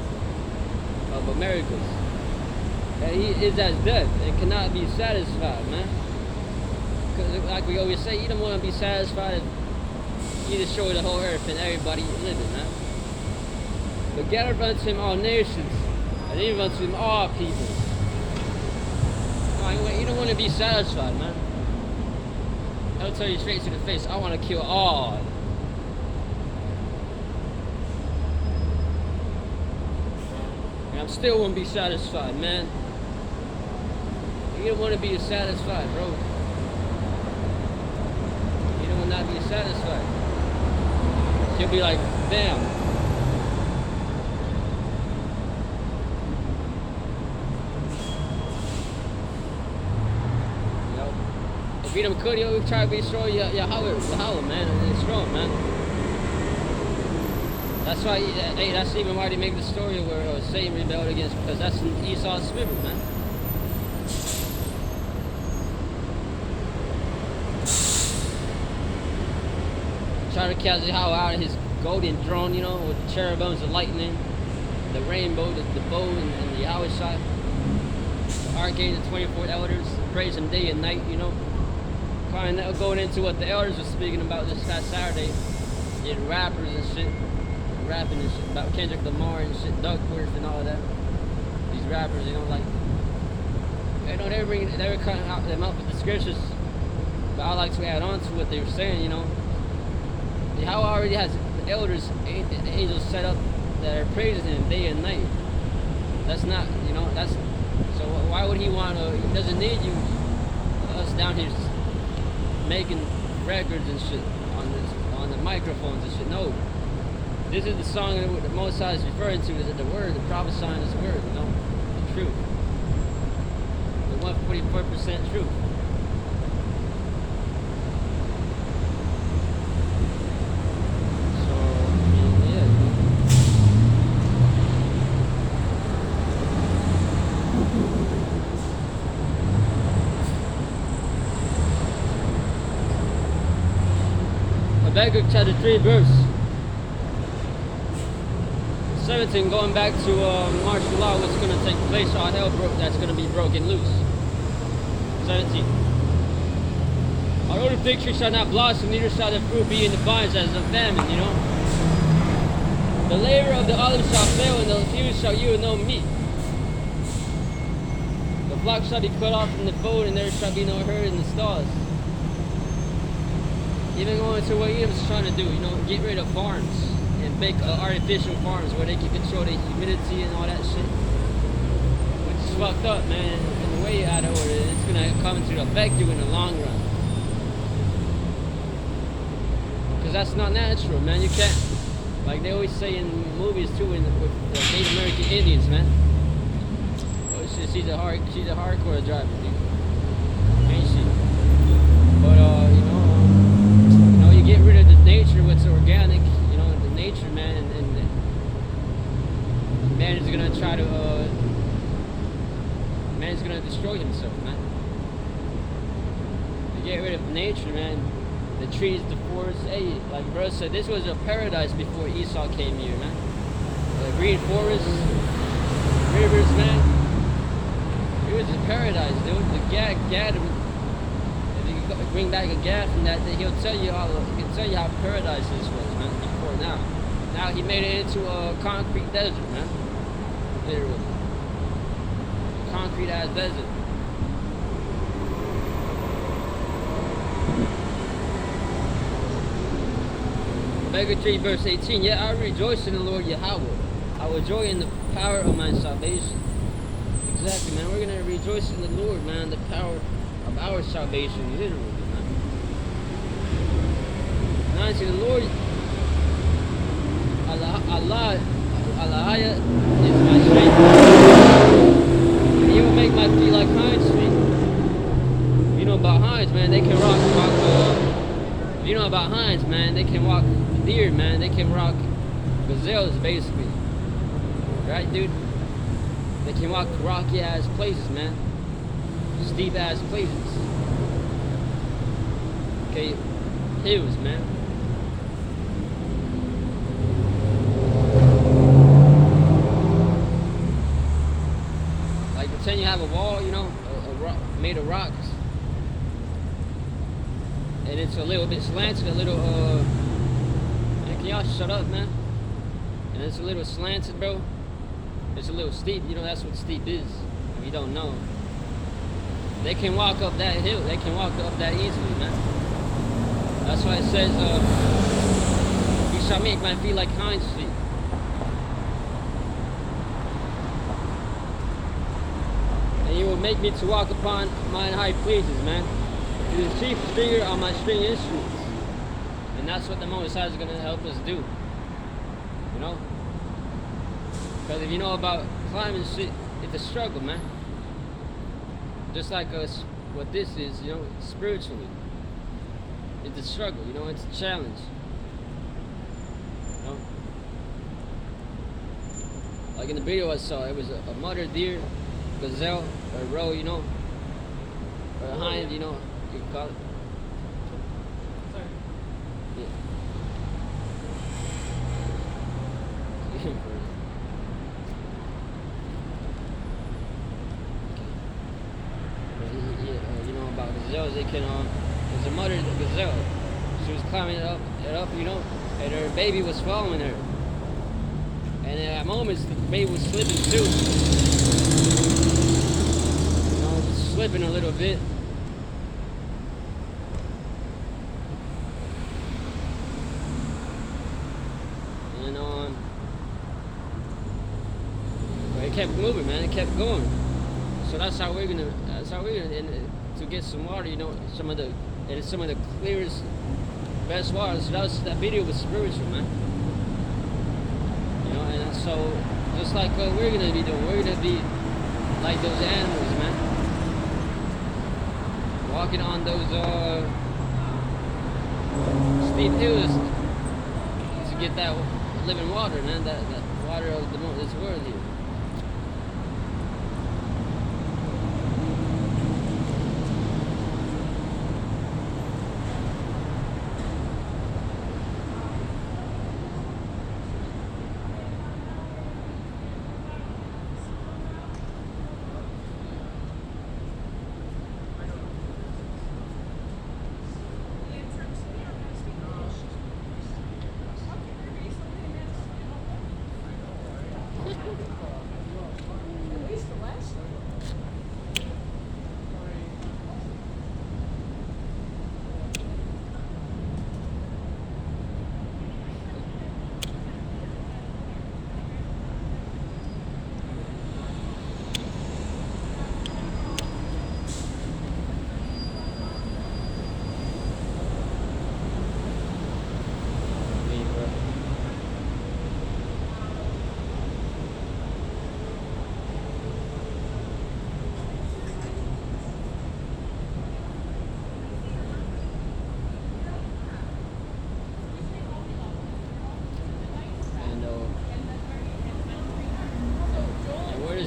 of Americas. And he is as dead and cannot be satisfied, man. Because like we always say, you don't want to be satisfied if you destroy the whole earth and everybody living, man. But gather unto him all nations, and even unto him all people. No, you don't want to be satisfied, man. I'll tell you straight to the face, I want to kill all. And I'm still won't be satisfied, man. You don't want to be satisfied, bro. You don't want not be satisfied. You'll be like, damn. You know, if you don't could, you'll try to be strong, Yahweh, man, and it's strong, man. That's why, hey, that's even why they make the story where Satan rebelled against, because that's in Esau's spirit, man. Try to cast Yahweh out of his golden throne, you know, with the cherubims, the lightning, the rainbow, the bow, and the Yahweh shot. The archangel, the 24 elders, praise him day and night, you know. Kind of going into what the elders were speaking about this past Saturday. Getting rappers and shit. Rapping and shit about Kendrick Lamar and shit, Duckworth and all that. These rappers, you know, like, they don't ever bring, they ever cut them up with the scriptures. But I like to add on to what they were saying, you know. How already has the elders, the angels set up that are praising him day and night. That's not, you know, that's, so why would he want to, he doesn't need you, us down here making records and shit on the microphones and shit. No. This is the song that the Most High is referring to, is that the word, the prophesying is the word, you know, the truth. The 144% truth. Habakkuk chapter 3 verse 17, going back to martial law, what's going to take place, all hell that's going to be broken loose. 17. Although the fig tree shall not blossom, neither shall the fruit be in the vines as a famine, you know. The labor of the olive shall fail, and the field shall yield no meat. The flock shall be cut off from the fold, and there shall be no herd in the stalls. Even going to what Edom's trying to do, you know, get rid of farms and make artificial farms where they can control the humidity and all that shit. Which is fucked up, man. And the way you out of order, it's gonna come to affect you in the long run. Because that's not natural, man. You can't, like they always say in movies too, with the Native American Indians, man. Oh shit, she's a hardcore driver, dude. Ain't she? But you get rid of the nature, what's organic, you know, the nature, man, and man is gonna try to, man is gonna destroy himself, man. You get rid of nature, man, the trees, the forests, hey, like bro said, this was a paradise before Esau came here, man. The green forests, rivers, man, it was a paradise, dude. The Gad, bring back a Gad from that, he'll tell you how paradise this was, man, before now. Now he made it into a concrete desert, man. Literally. A concrete ass desert. Habakkuk 3 verse 18, yet I rejoice in the Lord Yahweh. I will joy in the power of my salvation. Exactly, man. We're gonna rejoice in the Lord, man, the power of our salvation, literally, man. Now, see, the Lord, Allah is my strength. And he will make my feet like hinds feet. You know about hinds, man, they can rock you know about hinds, man, they can walk deer, man, they can rock gazelles, basically. Right, dude? They can walk rocky ass places, man. Steep ass places. Okay, hills, man. Like pretend you have a wall, you know, a rock, made of rocks, and it's a little bit slanted, a little man, can y'all shut up, man? And it's a little slanted, bro. It's a little steep. You know that's what steep is. If you don't know, they can walk up that hill. They can walk up that easily, man. That's why it says, "You shall make my feet like hinds feet." And you will make me to walk upon mine high places, man. You're the chief stringer on my string instruments. And that's what the Most High is going to help us do. You know? Because if you know about climbing shit, it's a struggle, man. Just like us, what this is, you know, spiritually. It's a struggle, you know, it's a challenge. You know? Like in the video I saw, it was a mother deer, gazelle, or roe, you know, or a hind, you know, you call it. Yeah. You know about gazelles, they can, there's a mother gazelle. She was climbing it up, you know, and her baby was following her. And at moments, the baby was slipping too. You know, just slipping a little bit. And but it kept moving, man. It kept going. So that's how we're gonna. And to get some water, you know, some of the clearest, best water. So that video was spiritual, man. You know, and so just like we're gonna be doing, we're gonna be like those animals, man, walking on those steep hills to get that living water, man, that water of this world here.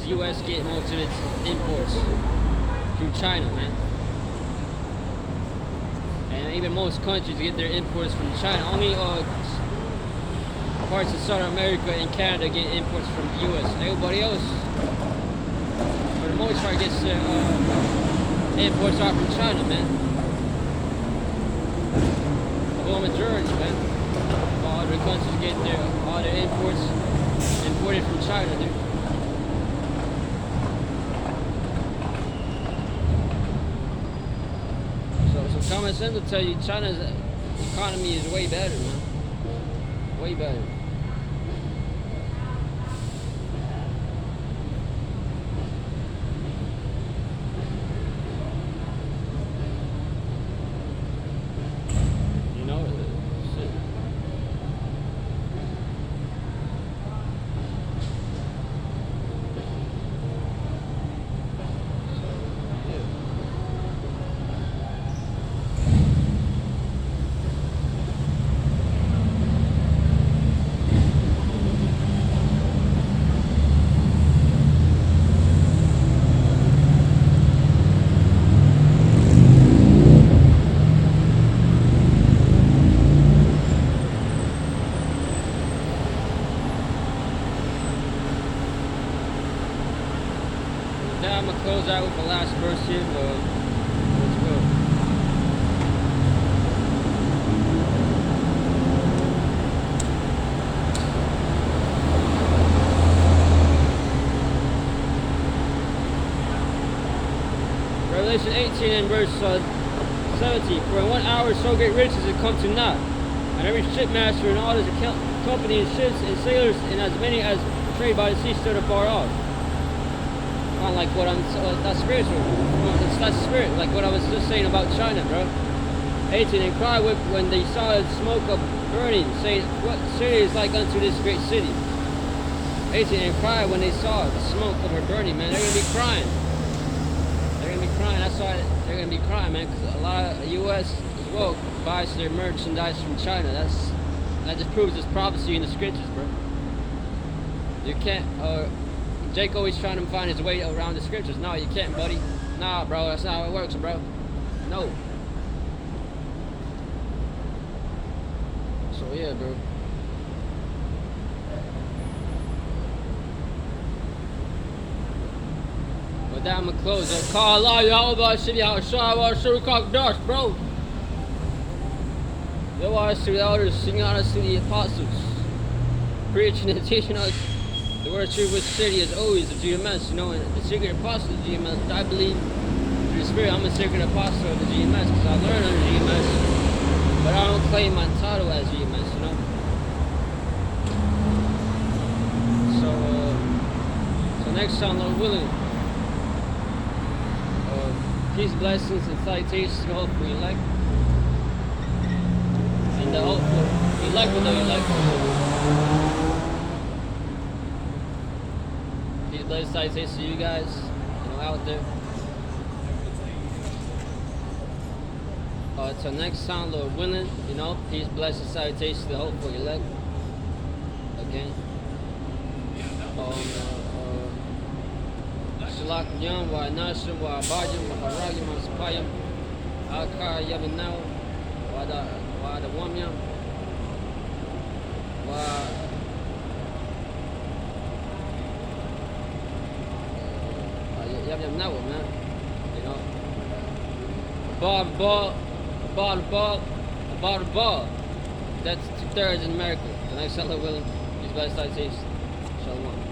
U.S. get most of its imports through China, man. And even most countries get their imports from China. Only parts of South America and Canada get imports from the U.S. Everybody else, for the most part, gets their imports are from China, man. The whole majority, man. All other countries get all their imports imported from China, dude. Common sense will tell you China's economy is way better, man. Way better. You know, shit. verse 17. For in 1 hour so great riches had come to naught, and every shipmaster and all his company and ships and sailors and as many as trade by the sea stood afar off. Kind of like what I'm, that's spiritual. That's spirit, like what I was just saying about China, bro. 18. And cried when they saw the smoke of burning, saying, what city is like unto this great city? 18. And cried when they saw the smoke of her burning, man. They're gonna be crying. They're gonna be crying. That's why they're gonna be crying, man. Because a lot of U.S. as well buys their merchandise from China. That just proves this prophecy in the scriptures, bro. You can't. Jake always trying to find his way around the scriptures. No, you can't, buddy. Nah, bro. That's not how it works, bro. No. So yeah, bro. With that, I'm gonna close. Call Allah, Yahweh, City, Hashawah, Shurikak, Dash, bro. Yo, honors to the elders, sing honors to the apostles, preaching and teaching us the word of truth, which city is always of GMS, you know, and the secret apostle of GMS. I believe through the Spirit, I'm a secret apostle of the GMS because I learned under GMS, but I don't claim my title as GMS, you know. So next time, Lord willing, peace, blessings, and salutations to the hopeful elect. And the hopeful elect will know elect. Peace, blessings, salutations to you guys, you know, out there. Until next time, Lord willing, you know, peace, blessings, salutations to the hopeful elect. Okay. Shalak Yam, wa Nashim, wa Abajim, wa Haragim, wa Sapayim, Akar Yaminau, wa the Wamyam, wa Yam Now, man. You know. Ball. That's 2/3 in America. The next time, Lord willing, these guys start taste. Shalom.